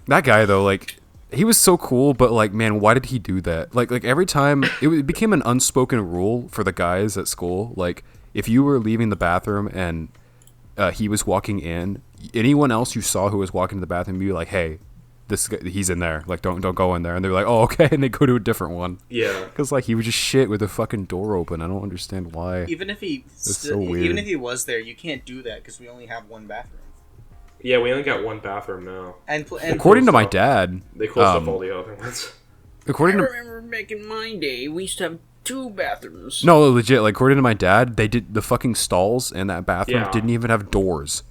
That guy though, like, he was so cool, but like, man, why did he do that? Like every time it became an unspoken rule for the guys at school. Like, if you were leaving the bathroom and he was walking in, anyone else you saw who was walking to the bathroom, you'd be like, hey, this guy, he's in there. Like, don't go in there. And they're like, oh, okay, and they go to a different one. Yeah, because like he would just shit with the fucking door open. I don't understand why. Even if he was there, you can't do that because we only have one bathroom. Yeah, we only got one bathroom now. And according to my dad, they closed up all the other ones. I remember back in my day, we used to have 2 bathrooms. No, legit. Like, according to my dad, they did the fucking stalls in that bathroom didn't even have doors.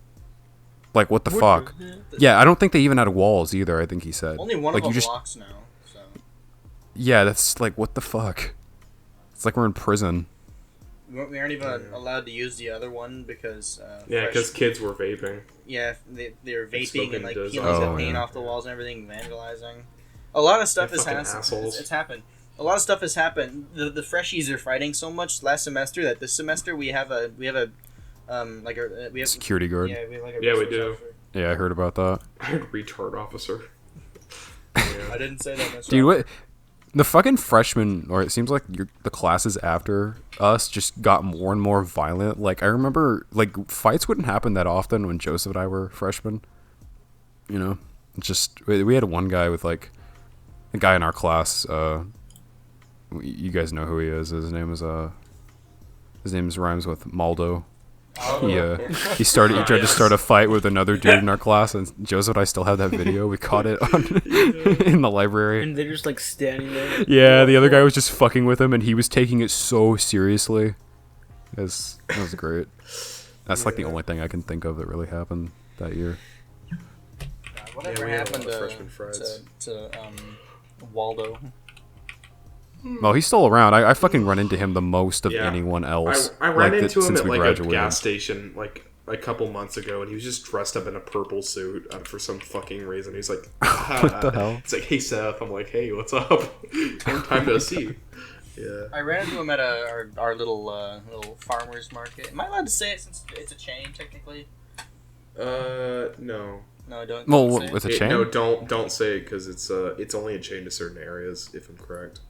Like, what the fuck? Yeah, I don't think they even had walls either. I think he said only one like, of them locks now. So. Yeah, that's like, what the fuck? It's like we're in prison. We aren't even allowed to use the other one because because kids were vaping. Yeah, they're vaping and like peeling the paint off the walls and everything, vandalizing. A lot of stuff has happened. It's happened. A lot of stuff has happened. The freshies are fighting so much last semester that this semester we have a security guard. Yeah, we have like a we do. officer. Yeah, I heard about that. I heard retard officer. I didn't say that. Dude, what? The fucking freshmen, or it seems like the classes after us just got more and more violent. Like, I remember, like, fights wouldn't happen that often when Joseph and I were freshmen. You know? Just, we had one guy with, like, a guy in our class, you guys know who he is. His name rhymes with Maldo. He tried to start a fight with another dude in our class, and Joseph and I still have that video. We caught it in the library. And they're just like standing there. Yeah, the other guy was just fucking with him, and he was taking it so seriously. That was great. That's like the only thing I can think of that really happened that year. Whatever happened to Waldo? Well, he's still around. I fucking run into him the most of anyone else. I ran into him at like a gas station like a couple months ago, and he was just dressed up in a purple suit for some fucking reason. He's like, what the hell? It's like, hey Seth. I'm like, hey, what's up? Long time no see. Yeah. I ran into him at our little farmers market. Am I allowed to say it since it's a chain technically? No. No, don't. Well, with a chain? No, don't say it because it's only a chain to certain areas, if I'm correct.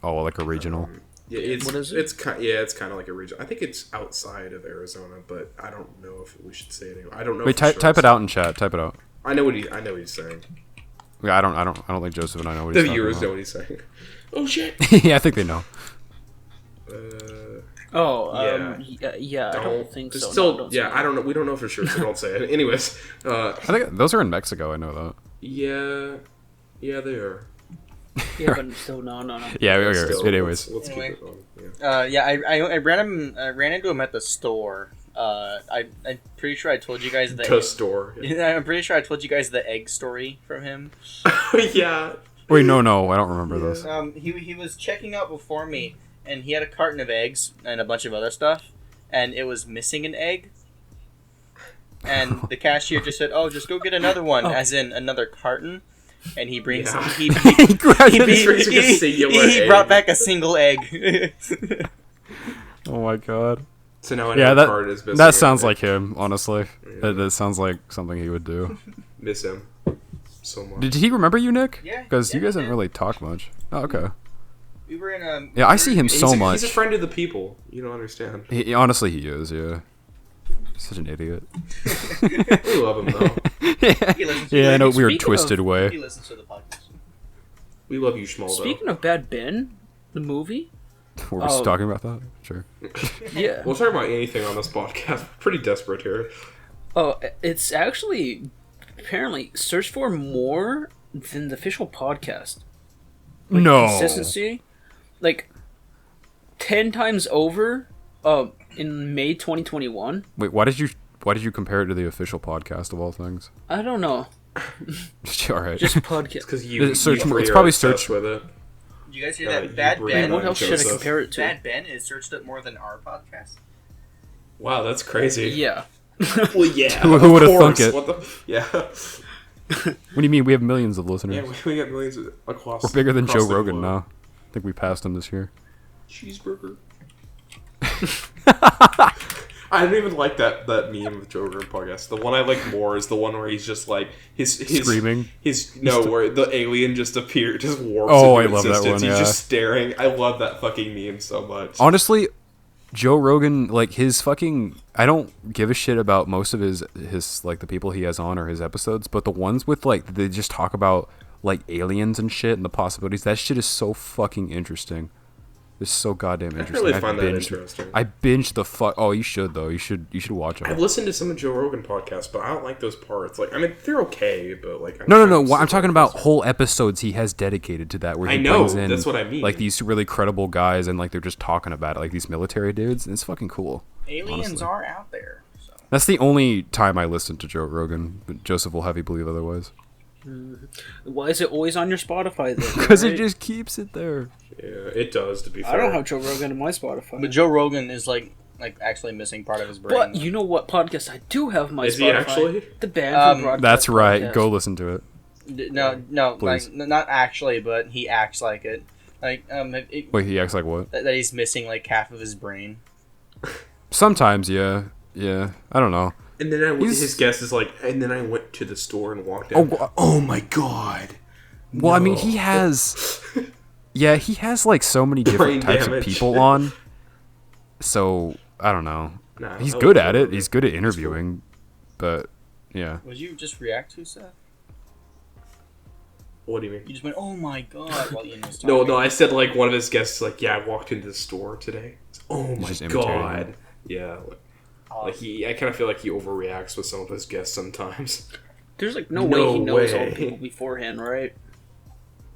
Oh, like a regional. Yeah, it's what is it? It's kind of like a region. I think it's outside of Arizona, but I don't know if we should say it anymore. I don't know. Wait, type it out in chat. Type it out. I know what he's saying. Yeah, I don't think Joseph and I know what he's talking about. The viewers know what he's saying. Oh shit. Yeah, I think they know. Yeah. I don't think so. Still, I don't know. We don't know for sure, so don't say it. Anyways, I think those are in Mexico. I know that. Yeah, they are. Yeah, but still, no. Yeah, anyways. Let's keep it on. I ran into him at the store. I'm pretty sure I told you guys the store. Yeah. I'm pretty sure I told you guys the egg story from him. Yeah. Wait, no, I don't remember this. He was checking out before me, and he had a carton of eggs and a bunch of other stuff, and it was missing an egg. And the cashier just said, "Oh, just go get another one," as in another carton. And he brings he brought back a single egg. Oh my god. So now card is missing. That sounds like him, honestly. Yeah. That sounds like something he would do. Miss him so much. Did he remember you, Nick? Yeah. Because you guys didn't really talk much. Oh, okay. We were in a... Yeah, I see him so much. He's a friend of the people. You don't understand. Honestly, he is, yeah. Such an idiot. We love him, though. In a weird, twisted way. He listens to the podcast. We love you, Schmaldo. Speaking of Bad Ben, the movie... Were we talking about that? Sure. Yeah. We'll talk about anything on this podcast. We're pretty desperate here. Oh, it's actually apparently searched for more than the official podcast. Like, no. Consistency. Like, 10 times over in May 2021. Wait, why did you compare it to the official podcast of all things? I don't know. All right. Just podcast. Because it's probably searched with it. Did you guys hear that? Bad Ben. What else should I compare it to? Bad Ben is searched up more than our podcast. Wow, that's crazy. Yeah. Well, yeah. Who would have thunk it? Yeah. What do you mean? We have millions of listeners. Yeah, we got millions across. We're bigger than Joe Rogan now. I think we passed him this year. Cheeseburger. I don't even like that meme of Joe Rogan podcast. The one I like more is the one where he's just like his screaming. Where the alien just warps I into love existence. that one. He's just staring. I love that fucking meme so much. Honestly, Joe Rogan, like his fucking, I don't give a shit about most of his like the people he has on or his episodes, but the ones with like they just talk about like aliens and shit and the possibilities. That shit is so fucking interesting. It's so goddamn interesting. I really find that interesting. I binged the fuck. Oh, you should though. You should watch them. I've listened to some of Joe Rogan podcasts, but I don't like those parts. Like, I mean, they're okay, but like, no. I'm talking about whole episodes he has dedicated to that, where he brings in that's what I mean. Like these really credible guys, and like they're just talking about it, like these military dudes. And it's fucking cool. Aliens honestly. are out there. So. That's the only time I listen to Joe Rogan. But Joseph will have you believe otherwise. Why is it always on your Spotify then? Because it just keeps it there. Yeah, it does, to be fair. I don't have Joe Rogan in my Spotify. But Joe Rogan is like actually missing part of his brain. But you know what podcast I do have on my is Spotify? He actually? The Band for Broadcast That's right. podcast. Go listen to it. No, like not actually, but he acts like it. Like Wait, he acts like what? That he's missing like half of his brain. Sometimes, yeah. I don't know. And then his guest is like, and then I went to the store and walked in. Oh my god. Well, no. I mean, he has... Yeah, he has, like, so many different types of people on. So, I don't know. Nah, he's good at it. He's good at interviewing. But, yeah. Would you just react to Seth? What do you mean? You just went, oh my god, while Ian was talking. No, I said, like, one of his guests, like, yeah, I walked into the store today. Oh my god. Yeah, like I kind of feel like he overreacts with some of his guests sometimes. There's like no way he knows all the people beforehand, right?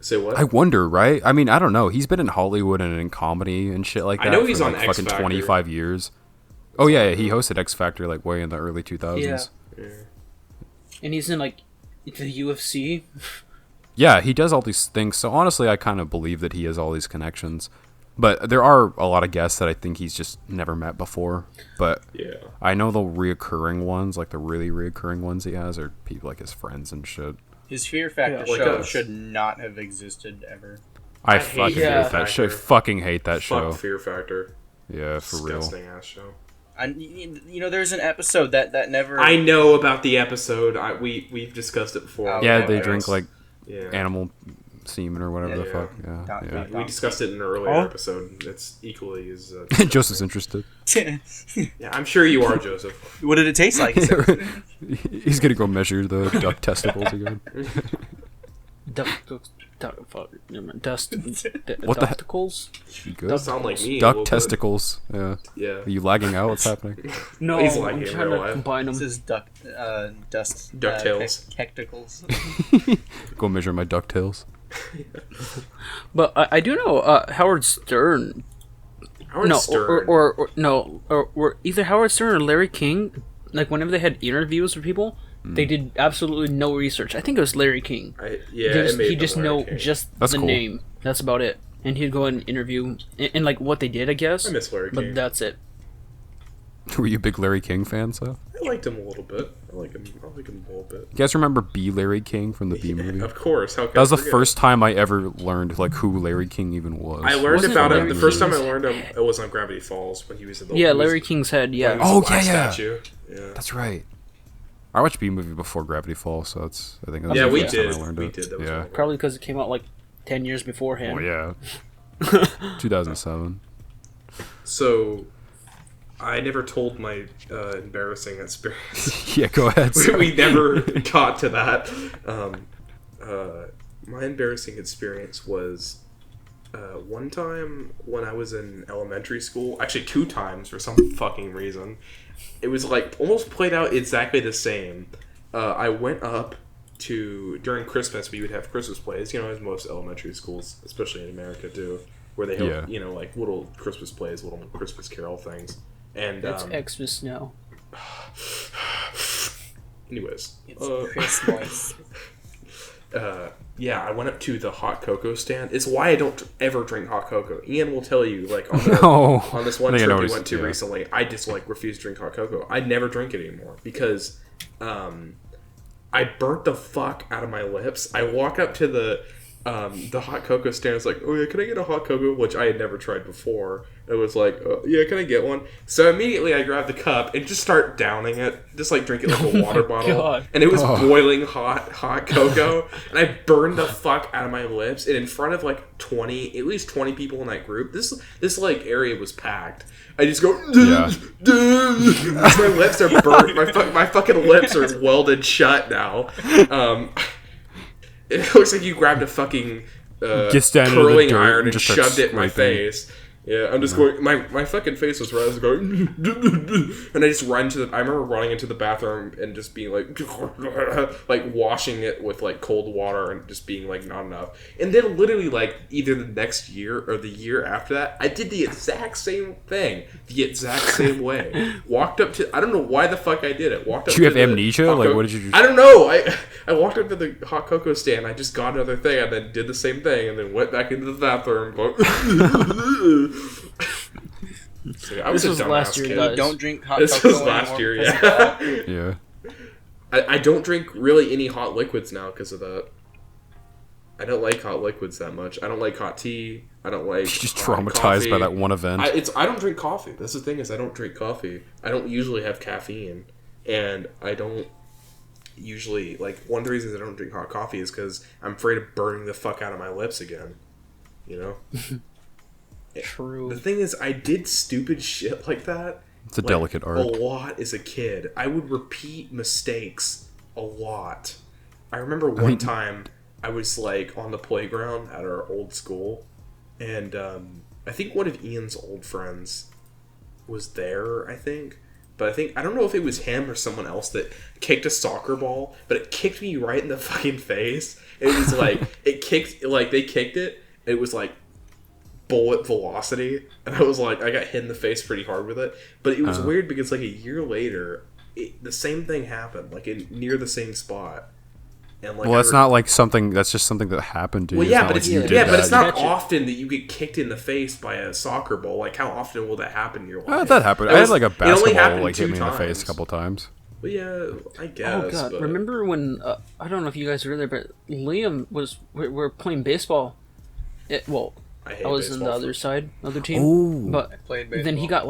Say what? I wonder, right? I mean, I don't know. He's been in Hollywood and in comedy and shit like that. I know he's for on like X fucking Factor. 25 years. Oh yeah, he hosted X Factor like way in the early 2000s. Yeah. And he's in like the UFC. Yeah, he does all these things. So honestly, I kind of believe that he has all these connections. But there are a lot of guests that I think he's just never met before. But yeah, I know the reoccurring ones, like the really reoccurring ones he has, are people like his friends and shit. His Fear Factor show should not have existed ever. I fucking hate that show. I fucking hate that show. Fuck Fear Factor. Yeah, for real. Disgusting ass show. You know, there's an episode that never. I know about the episode. We've discussed it before. Yeah, they drink like animal semen or whatever the fuck. Yeah. We discussed it in an earlier episode. It's equally as... Joseph's interested. Yeah, I'm sure you are, Joseph. What did it taste like? He's gonna go measure the duck testicles again. What testicles? Good. Sound like me. Duck testicles. Yeah. Are you lagging out? What's happening? No, he's lagging. I'm trying to combine them. This is ducktales. Go measure my ducktails. But I do know Howard Stern. Or either Howard Stern or Larry King. Like whenever they had interviews with people, they did absolutely no research. I think it was Larry King. He just know the name. That's about it. And he'd go and interview and like what they did, I guess. I miss Larry King. But that's it. Were you a big Larry King fan, Seth? I liked him a little bit. I like him a little bit. You guys remember B. Larry King from the B movie? Of course. That was the first time I ever learned like who Larry King even was. I learned about him. The first time I learned him, it was on Gravity Falls when he was in the Larry King's head. Yeah. Statue. Yeah. That's right. I watched B movie before Gravity Falls, so I think that's we did. We did. That was probably because it came out like 10 years beforehand. Oh yeah. 2007. So, I never told my embarrassing experience. Yeah, go ahead. We never got to that. My embarrassing experience was one time when I was in elementary school. Actually, 2 times for some fucking reason. It was like almost played out exactly the same. I went up during Christmas, we would have Christmas plays, as most elementary schools, especially in America, do, where they have, like little Christmas plays, little Christmas carol things. And it's Xmas now. Anyways, it's Christmas. I went up to the hot cocoa stand. It's why I don't ever drink hot cocoa. Ian will tell you, like on this one trip we went to recently, I just refuse to drink hot cocoa. I never drink it anymore because I burnt the fuck out of my lips. I walk up to the hot cocoa stand. It's like, oh yeah, can I get a hot cocoa? Which I had never tried before. It was like, yeah, can I get one? So immediately I grabbed the cup and just start downing it, just like drink it like a water bottle. God. And it was boiling hot cocoa, and I burned the fuck out of my lips. And in front of like at least 20 people in that group, this like area was packed. I just go, my lips are burnt. My fucking lips are welded shut now. It looks like you grabbed a fucking curling iron and shoved it in my face. Yeah, I'm just going. My fucking face was red. I was going, and I just run I remember running into the bathroom and just being like, like washing it with like cold water and just being like not enough. And then literally like either the next year or the year after that, I did the exact same thing, the exact same way. Walked up to, I don't know why the fuck I did it. Walked up. Did you have amnesia? Like what did you do? I don't know. I walked up to the hot cocoa stand. I just got another thing and then did the same thing and then went back into the bathroom. So, I was this was last year, guys. Don't drink hot this cocoa was last anymore. year, yeah. Yeah. I don't drink really any hot liquids now because of that. I don't like hot liquids that much. I don't like hot tea. I don't like. You're just traumatized by that one event. I don't drink coffee. That's the thing is I don't drink coffee. I don't usually have caffeine, and I don't usually like. One of the reasons I don't drink hot coffee is because I'm afraid of burning the fuck out of my lips again. You know. True. The thing is, I did stupid shit like that. It's a delicate art. A lot as a kid. I would repeat mistakes a lot. I remember one time I was like on the playground at our old school, and I think one of Ian's old friends was there. I think, but I don't know if it was him or someone else that kicked a soccer ball, but it kicked me right in the fucking face. It was like they kicked it. It was like bullet velocity, and I was like, I got hit in the face pretty hard with it. But it was weird because like a year later, the same thing happened, like near the same spot. And like, well, that's not like something. That's just something that happened to you. Well, yeah, but it's not often that you get kicked in the face by a soccer ball. Like, how often will that happen in your life? That happened. I had like a basketball like hit me in the face a couple times. Well, yeah, I guess. Oh god! But... Remember when I don't know if you guys were there, but Liam we were playing baseball. I was on the other side, other team. Ooh. But then he got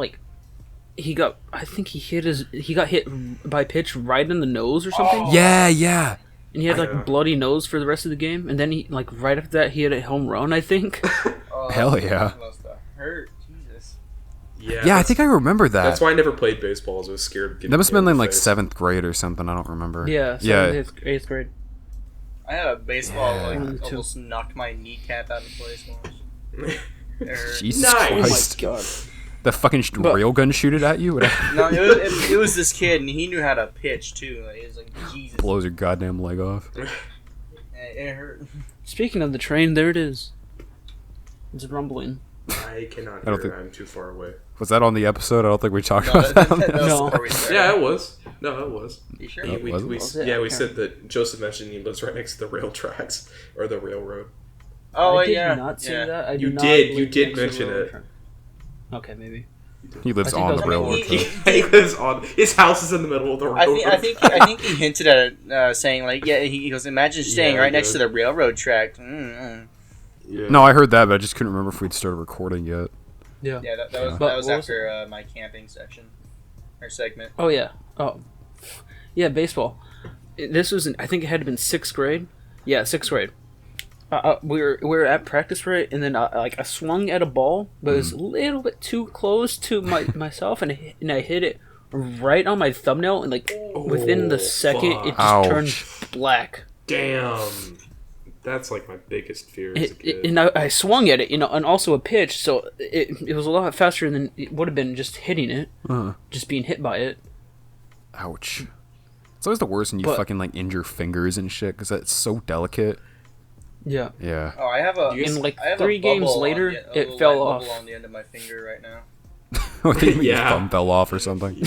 I think he got hit by a pitch right in the nose or something. Oh. Yeah. And he had like bloody nose for the rest of the game. And then he like right after that he had a home run, I think. Hell yeah. That must have hurt. Jesus. Yeah, I think I remember that. That's why I never played baseball. I was scared of getting that must have been in like face. 7th grade or something. I don't remember. Yeah, 8th grade. I had a baseball almost knocked my kneecap out of place once. Jesus Christ. Oh my god. The fucking railgun shoot it at you? No, it was this kid, and he knew how to pitch, too. Like, it was like, Jesus. Blows your goddamn leg off. It hurt. Speaking of the train, there it is. It's rumbling. I cannot hear it. I'm too far away. Was that on the episode? I don't think we talked about that. No. Yeah, it was. No, it was. You sure? We said that Joseph mentioned he lives right next to the rail tracks, or the railroad. Oh, I yeah. did not say that. You did mention it. Okay, maybe. He lives on the railroad track. He lives on. His house is in the middle of the railroad. I think he hinted at it, saying like, yeah. He goes, imagine staying right next to the railroad track. Mm-hmm. Yeah. No, I heard that, but I just couldn't remember if we'd started recording yet. Yeah, that was after my camping section or segment. Oh yeah. Oh, yeah. Baseball. This was I think it had to been 6th grade. Yeah, 6th grade. We were at practice for it, and then I swung at a ball, but it was a little bit too close to myself, and I hit it right on my thumbnail, and within the second, it just turned black. Damn, that's like my biggest fear as a kid. And I swung at it, and also a pitch, so it was a lot faster than it would have been just hitting it, just being hit by it. Ouch. It's always the worst when you fucking injure fingers and shit, because that's so delicate. Yeah. Yeah. Oh, I have a. And 3 games later, it fell off. On the end of my finger right now. I think your thumb fell off or something.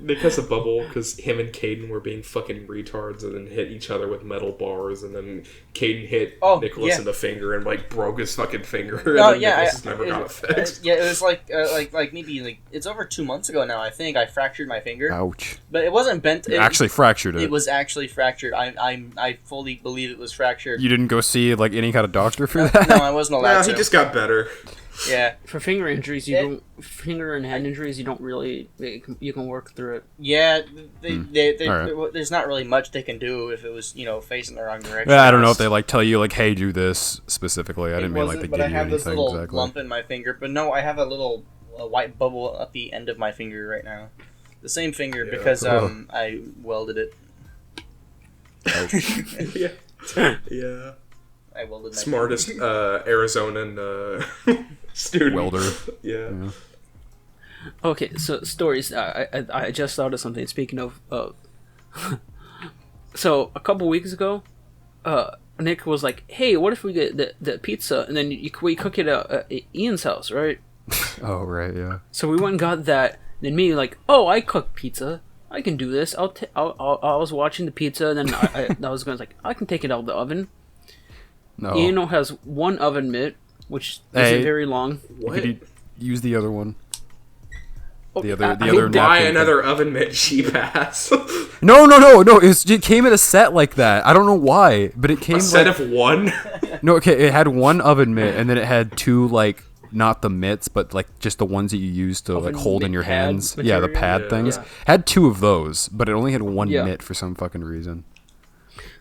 Because of bubble, because him and Caden were being fucking retards and then hit each other with metal bars, and then Caden hit Nicholas in the finger and broke his fucking finger. Oh and Nicholas never got it fixed. It was maybe it's over 2 months ago now. I think I fractured my finger. Ouch! But it wasn't bent. You actually fractured it. It was actually fractured. I fully believe it was fractured. You didn't go see any kind of doctor for that? No, I wasn't allowed to. He just got better. Yeah. For finger injuries, finger and hand injuries, you don't really. You can work through it. Yeah, there's not really much they can do if it was facing the wrong direction. Yeah, I don't know if they tell you hey, do this specifically. I didn't mean they give you anything. But I have this little lump in my finger. But no, I have a little white bubble at the end of my finger right now. The same finger because I welded it. Yeah. I welded my smartest Arizonan student welder. Yeah. Okay, so stories. I just thought of something. Speaking of, so a couple weeks ago, Nick was like, "Hey, what if we get the pizza and then we cook it at Ian's house, right?" Oh right, yeah. So we went and got that. Then me like, "Oh, I cook pizza. I can do this. I was watching the pizza, and then I was going like, I can take it out of the oven." No. Ian has one oven mitt, which isn't very long. What? You could use the other one. The other buy another oven mitt, cheap ass. No. It came in a set like that. I don't know why, but it came a set of one. No, okay, it had one oven mitt, and then it had two not the mitts, but just the ones that you use to hold in your hands. Material? Yeah, the pad things. Yeah. Had two of those, but it only had one mitt for some fucking reason.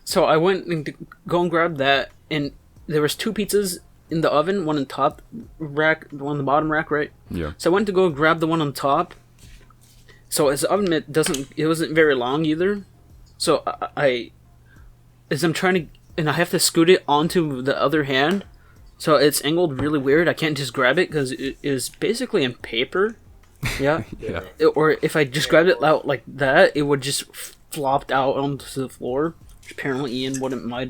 So I went and go and grab that, and there was two pizzas in the oven, one on top rack, one on the bottom rack, right? Yeah. So I went to go grab the one on top. So his oven mitt wasn't very long either. So as I'm trying to, and I have to scoot it onto the other hand. So it's angled really weird. I can't just grab it because it is basically in paper. Yeah. Yeah. Or if I just grabbed it out like that, it would just flopped out onto the floor. Which apparently Ian might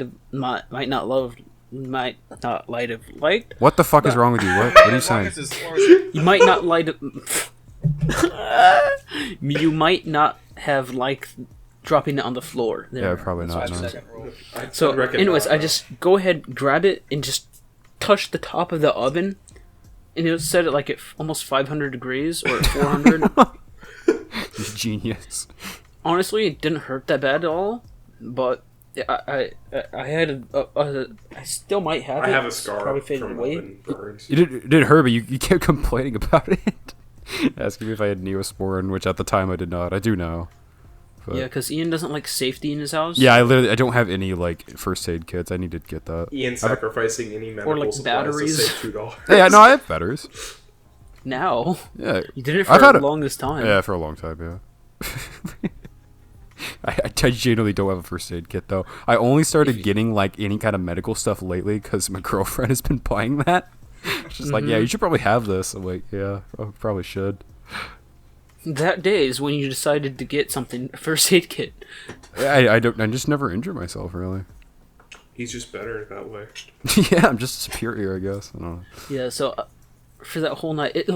not have liked. What the fuck is wrong with you? What are you saying? You might not like it. You might not have liked dropping it on the floor. There. Yeah, probably not. No. So, anyways, I just go ahead, grab it, and just touch the top of the oven, and it was set at almost 500 degrees or 400. Genius. Honestly, it didn't hurt that bad at all, but I had I still might have it. I have a scar probably from oven burns. It didn't hurt, but you kept complaining about it. Asking me if I had Neosporin, which at the time I did not. I do now. But... Yeah, because Ian doesn't like safety in his house. Yeah, I don't have any first aid kits. I need to get that. Ian sacrificing any medical supplies batteries. to save $2. Yeah, no, I have batteries. Now? Yeah. You did it for the longest time. Yeah, for a long time, yeah. I genuinely don't have a first aid kit, though. I only started getting, any kind of medical stuff lately because my girlfriend has been buying that. She's like, yeah, you should probably have this. I'm like, yeah, I probably should. That day is when you decided to get something, a first aid kit. I just never injure myself, really. He's just better that way. Yeah, I'm just superior, I guess. I don't know. Yeah, so for that whole night, it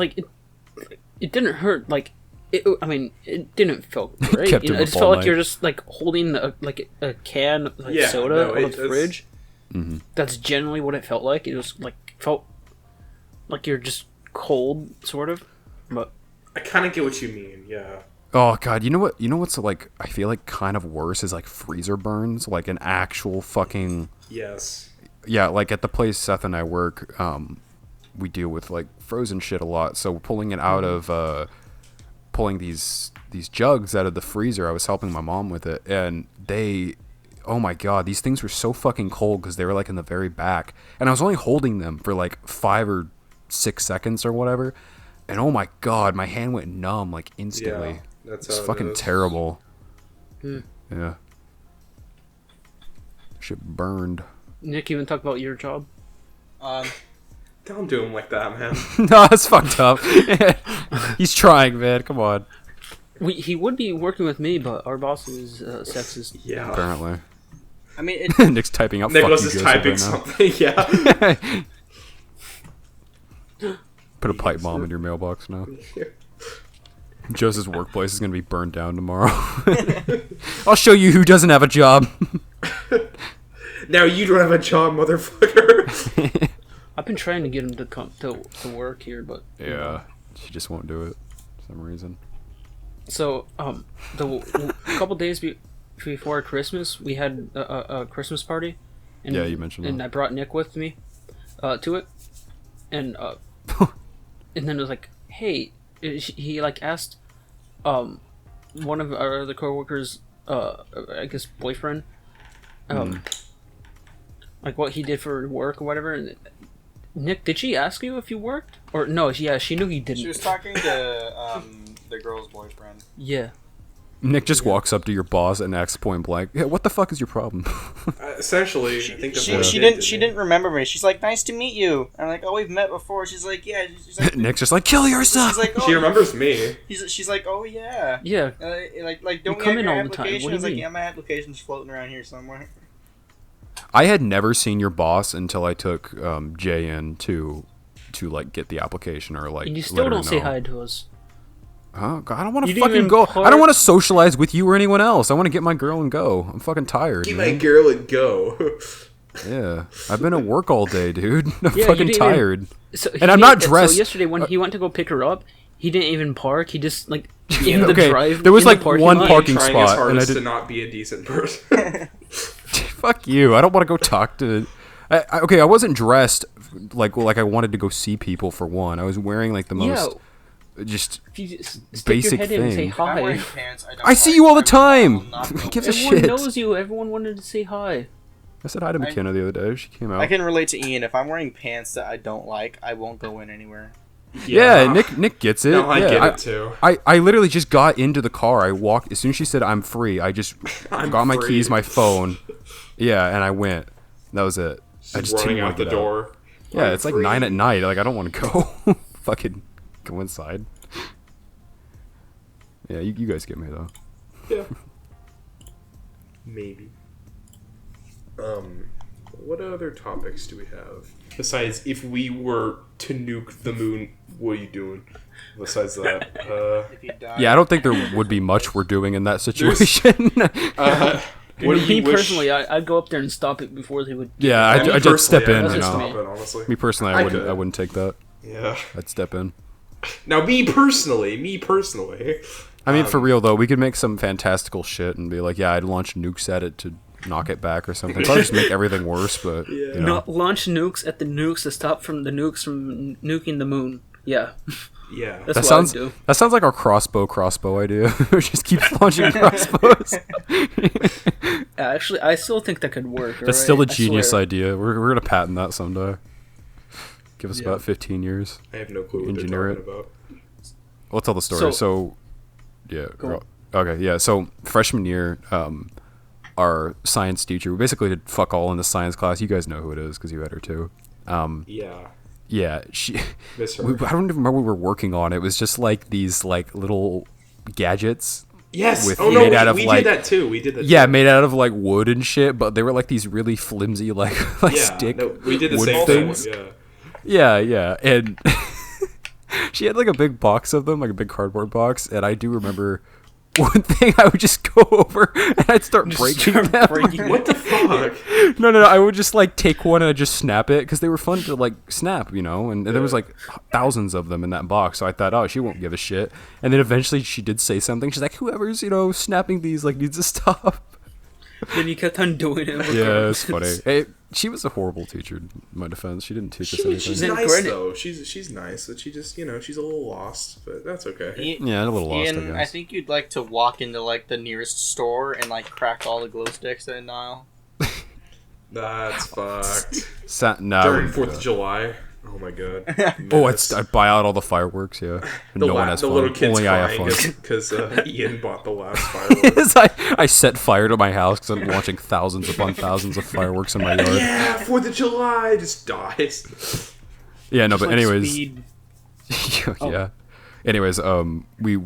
didn't hurt. It didn't feel great. It just felt like you're just holding a can of soda out of the fridge. Mm-hmm. That's generally what it felt like. It was felt like you're just cold, sort of. But I kind of get what you mean. Yeah. Oh god, you know what's I feel kind of worse is freezer burns, an actual fucking. Yes. Yeah, at the place Seth and I work, we deal with frozen shit a lot. So pulling it out of pulling these jugs out of the freezer, I was helping my mom with it, and oh my god, these things were so fucking cold because they were in the very back, and I was only holding them for 5 or 6 seconds or whatever, and oh my god, my hand went numb instantly. Yeah, that's it's fucking terrible. Yeah. Shit burned. Nick, you want to talk about your job? Don't do him like that, man. No, that's fucked up. He's trying, man. Come on. He would be working with me, but our boss is sexist. Yeah. Apparently. I mean, Nick's typing out. Nicholas is typing something. Yeah. Put a pipe bomb in your mailbox now. Joseph's workplace is gonna be burned down tomorrow. I'll show you who doesn't have a job. Now you don't have a job, motherfucker. I've been trying to get him to come to work here, but yeah, she just won't do it for some reason. So, the couple days before Christmas, we had a Christmas party. And, yeah, you mentioned and that. I brought Nick with me to it. And and then it was like, hey, he like asked, one of our other coworkers, I guess boyfriend, like what he did for work or whatever. And Nick, did she ask you if you worked? Or no? Yeah, she knew he didn't. She was talking to the girl's boyfriend. Yeah. Nick just walks up to your boss and asks point blank, "Yeah, what the fuck is your problem?" Essentially, I think she didn't remember me. She's like, "Nice to meet you." I'm like, "Oh, we've met before." She's like, "Yeah." She's like, Nick's just like, "Kill yourself." She's like, "Oh, she remembers me. She's like, "Oh yeah." Yeah. Like don't you come in all the application? time. What do you I was like, mean? "Yeah, my application's floating around here somewhere." I had never seen your boss until I took Jay in to like get the application or like. And you still don't say hi to us. Huh? God, I don't want to fucking go. I don't want to socialize with you or anyone else. I want to get my girl and go. I'm fucking tired. Get my girl and go. Yeah, I've been at work all day, dude. I'm fucking tired. And I'm not dressed. So yesterday when he went to go pick her up, he didn't even park. He just like in the drive. There was like one parking spot, trying his hardest and I did to not be a decent person. Fuck you! I don't want to go talk to. I wasn't dressed like I wanted to go see people for one. I was wearing like the most just basic your head thing. In and say hi. If I'm wearing pants, I see you all the time. Who gives a shit? Everyone knows you. Everyone wanted to say hi. I said hi to McKenna the other day. She came out. I can relate to Ian. If I'm wearing pants that I don't like, I won't go in anywhere. Yeah, Nick gets it. No, I get it too. I literally just got into the car. I walked as soon as she said I'm free. I just got my keys, my phone. Yeah, and I went. That was it. I just running out the door. Yeah, it's like 9 at night. Like I don't want to go. Fucking go inside. Yeah, you guys get me though. Yeah. Maybe. What other topics do we have? Besides, if we were to nuke the moon, what are you doing? Besides that, If you die. Yeah, I don't think there would be much we're doing in that situation. Me personally, I'd go up there and stop it before they would. Yeah, I'd just step in. That's You just know. me. Honestly. Me personally, I wouldn't take that. Yeah. I'd step in. Now, me personally. I mean, for real though, we could make some fantastical shit and be like, yeah, I'd launch nukes at it to knock it back or something. Probably just make everything worse, but you know. No, launch nukes at the nukes to stop from the nukes from nuking the moon. Yeah. Yeah. That's what I'd do. That sounds like our crossbow idea. Just keep launching crossbows. Actually, I still think that could work. That's still a genius idea. We're gonna patent that someday. Give us about 15 years. I have no clue what they're talking about. We'll tell the story. So yeah. Okay, yeah. So freshman year, our science teacher, we basically did fuck all in the science class. You guys know who it is because you had her too. Yeah, she. Miss her. I don't even remember what we were working on. It was just like these like little gadgets. Yes. We did that too. We did that. Yeah, made out of like wood and shit, but they were like these really flimsy like stick. No, we did the wood same things. thing. Yeah, and she had like a big box of them, like a big cardboard box, and I do remember one thing I would just go over and I'd start breaking them. What the fuck? No, I would just like take one and I'd just snap it because they were fun to like snap, you know, and there was like thousands of them in that box. So I thought, oh, she won't give a shit. And then eventually she did say something. She's like, whoever's, you know, snapping these like needs to stop. Then you kept on doing it. Yeah, it's funny. Hey, she was a horrible teacher, in my defense. She didn't teach us anything. She's nice, though. She's nice, but she just, you know, she's a little lost, but that's okay. Yeah, a little lost, Ian, I think you'd like to walk into, like, the nearest store and, like, crack all the glow sticks in an aisle. That's fucked. During 4th of July. Oh my god. I'd buy out all the fireworks, yeah. No one has fun. Little kids Only I have fun. Because Ian bought the last fireworks. I set fire to my house because I'm watching thousands upon thousands of fireworks in my yard. Yeah, 4th of July just dies. Yeah, no, but like anyways. speed. Yeah. Anyways, we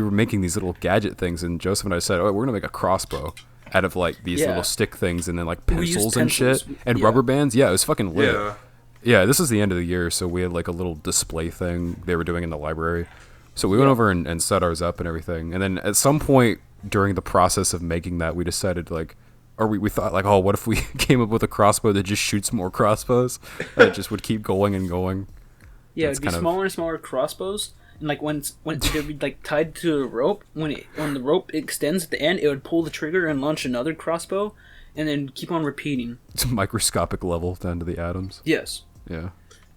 were making these little gadget things, and Joseph and I said, we're gonna make a crossbow out of like these little stick things, and then like pencils and shit, and rubber bands. Yeah, it was fucking lit. Yeah, this is the end of the year, so we had like a little display thing they were doing in the library. So we went over and set ours up and everything. And then at some point during the process of making that, we decided like, or we thought like, oh, what if we came up with a crossbow that just shoots more crossbows? That just would keep going and going. Yeah, it'd be smaller and smaller crossbows. And like when they'd be like tied to a rope, when the rope extends at the end, it would pull the trigger and launch another crossbow, and then keep on repeating. It's a microscopic level down to the atoms. Yes. Yeah.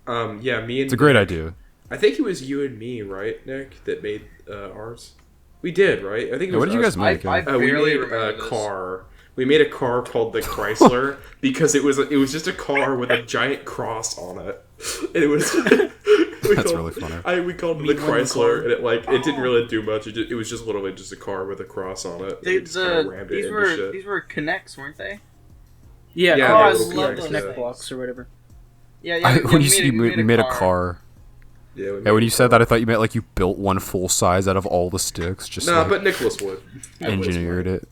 Me and it's a great idea. I think it was you and me, right, Nick, that made ours. We did, right? I think. It was what did you guys make? I we made a car. We made a car called the Chrysler because it was just a car with a giant cross on it. And it was. That's really funny. We called it the Chrysler, and it didn't really do much. It was just literally just a car with a cross on it. These were Connects, weren't they? Yeah, I love those Connect blocks or whatever. Yeah. When you made a car. Yeah, when you said that, I thought you meant like you built one full size out of all the sticks. But Nicholas would. Engineered it.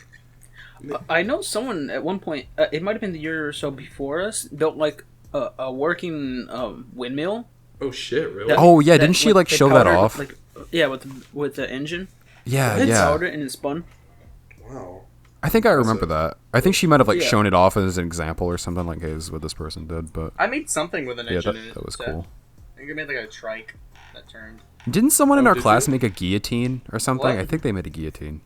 I know someone at one point, it might have been the year or so before us, built like a working windmill. Oh shit! Really? Didn't she like show that off? With the engine. Yeah. Powdered it and it spun. Wow. I think I remember that. I think she might have shown it off as an example or something like, "Hey, this is what this person did." But I made something with an engine. That was cool. I think I made like a trike that turned. Didn't someone in our class make a guillotine or something? What? I think they made a guillotine.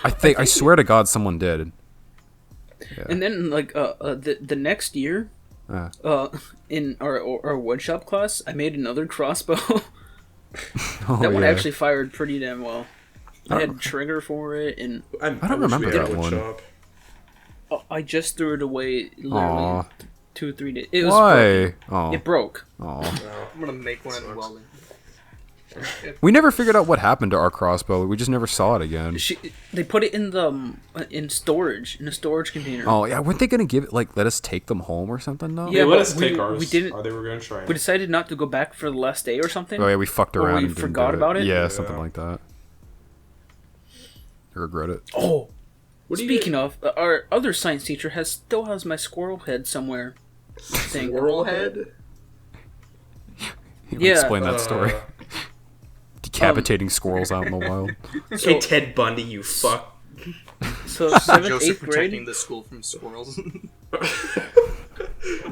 I swear to God, someone did. Yeah. And then the next year, in our woodshop class, I made another crossbow. That one actually fired pretty damn well. I had a trigger for it, and I don't remember that one. I just threw it away literally 2 or 3 days. It was Why? Broken. It broke. I'm gonna make one in welding. We never figured out what happened to our crossbow. We just never saw it again. They put it in the in storage, in a storage container. Oh yeah, weren't they gonna give it let us take them home or something? No. Yeah, let us take ours. We didn't. Or they were gonna try. We decided not to go back for the last day or something. Oh yeah, we fucked around. We forgot about it. Yeah, something like that. I regret it. Oh, speaking of, our other science teacher still has my squirrel head somewhere. Squirrel head? Explain that story. Decapitating squirrels out in the wild. Hey, Ted Bundy, you fuck. So 7th, Joseph 8th protecting grade. the school from squirrels.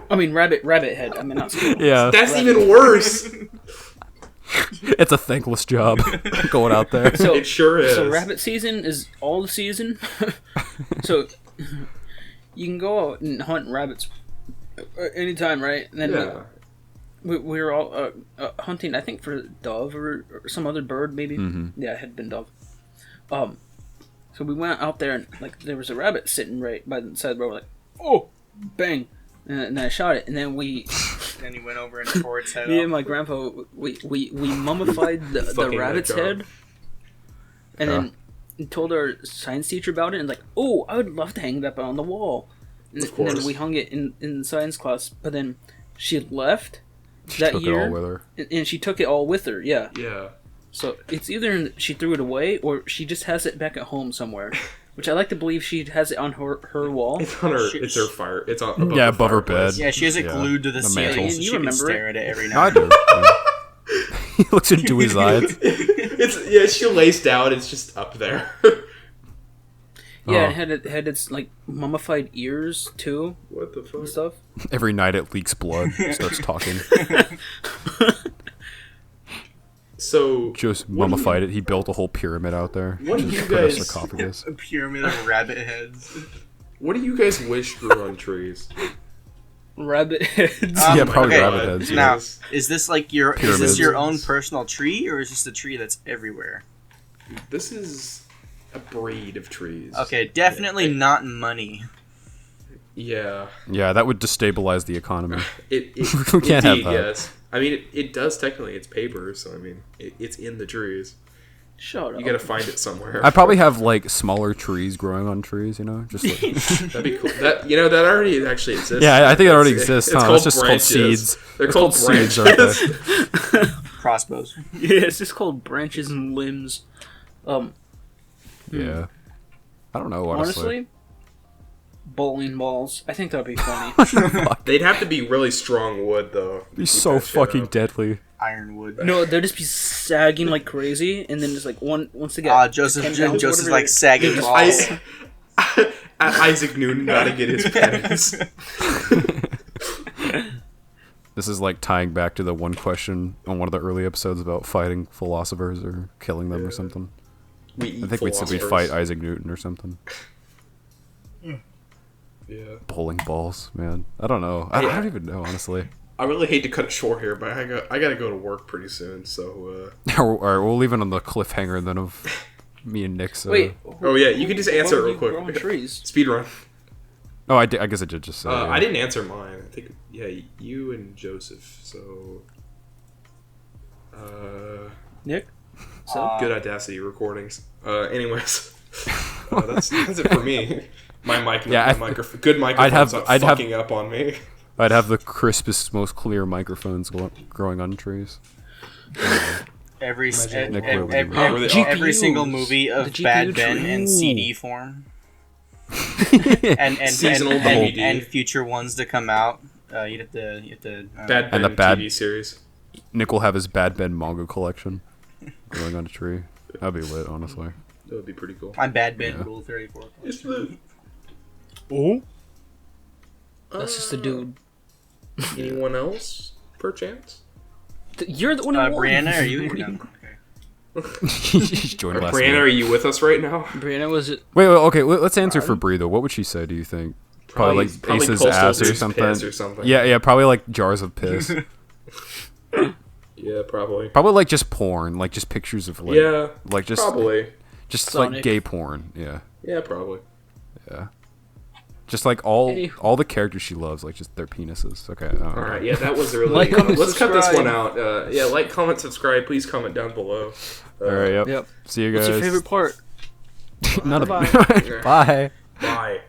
I mean, rabbit head. I mean, not squirrel. Yeah, that's even worse. It's a thankless job going out there. So, it sure is. So rabbit season is all the season. So you can go out and hunt rabbits anytime, right? And then we were all hunting, I think, for dove or some other bird, maybe. Mm-hmm. Yeah, it had been dove. So we went out there and there was a rabbit sitting right by the side of the road. Like, oh, bang! And I shot it, and then Then he went over and tore its head off. Me and my grandpa, we mummified the rabbit's head, and then told our science teacher about it, and oh, I would love to hang that on the wall. And then we hung it in science class, but then she left that year. She took it all with her. And she took it all with her, yeah. Yeah. So it's either she threw it away, or she just has it back at home somewhere. Which I like to believe she has it on her wall. It's on her. It's her fire. It's on above her bed. Yeah, she has it glued to the ceiling, so she can stare at it every night. I do. He looks into his eyes. She lays down. It's just up there. Yeah, it had its mummified ears too. What the fuck? And stuff. Every night it leaks blood. Starts talking. So just mummified it. He built a whole pyramid out there. What do you guys? Sarcophagus. A pyramid of rabbit heads. What do you guys wish grew on trees? Rabbit heads. Yeah, probably rabbit heads. Now, is this your own personal tree, or is this a tree that's everywhere? This is a breed of trees. Okay, definitely not money. Yeah. Yeah, that would destabilize the economy. We can't have that. Yes. I mean, it does technically. It's paper, so I mean, it's in the trees. Shut up. You gotta find it somewhere. I probably have smaller trees growing on trees. Just that'd be cool. That already actually exists. Yeah, I think it already exists. It's just branches. called seeds. They're called branches. Seeds, aren't Crossbows. Yeah, it's just called branches and limbs. Yeah. I don't know. Honestly, bowling balls. I think that'd be funny. They'd have to be really strong wood, though. Be so fucking deadly. Ironwood. No, they'd just be sagging like crazy, and then just once they get Joseph's like sagging balls. Isaac Newton gotta get his pennies. This is tying back to the one question on one of the early episodes about fighting philosophers or killing them or something. I think we said we'd fight Isaac Newton or something. Yeah. Bowling balls, man. I don't know. I don't even know, honestly. I really hate to cut it short here, but I gotta go to work pretty soon. So. All right, we'll leave it on the cliffhanger then of me and Nick's. Wait. Oh yeah, you can just answer it real quick. Trees? Speedrun. Oh, I guess I did just say. I didn't answer mine. I think you and Joseph. So. Nick. Good Audacity recordings. Anyways, that's it for me. My microphone. Good microphone's fucking up on me. I'd have the crispest, most clear microphones growing on trees. Every single movie of Bad Ben in CD form. and future ones to come out. You have to Bad Ben TV series. Nick will have his Bad Ben manga collection growing on a tree. That'd be lit, honestly. That would be pretty cool. I'm Bad Ben Rule 34. It's lit. Oh? That's just a dude. Anyone else, perchance? You're the one who won. Brianna, are you? No. Brianna, are you with us right now? Brianna was it? Wait, okay. Let's answer for Bree though. What would she say? Do you think? Probably like Ace's ass or something. Yeah. Probably like jars of piss. Yeah, probably. Probably like just porn, like just pictures of like just probably just Sonic. Like gay porn. Yeah. Yeah, probably. Yeah. Just like all the characters she loves, like just their penises. Okay. All right. Yeah, that was really. Let's cut this one out. Like, comment, subscribe. Please comment down below. All right. Yep. See you guys. What's your favorite part? None of Bye. Bye. Bye.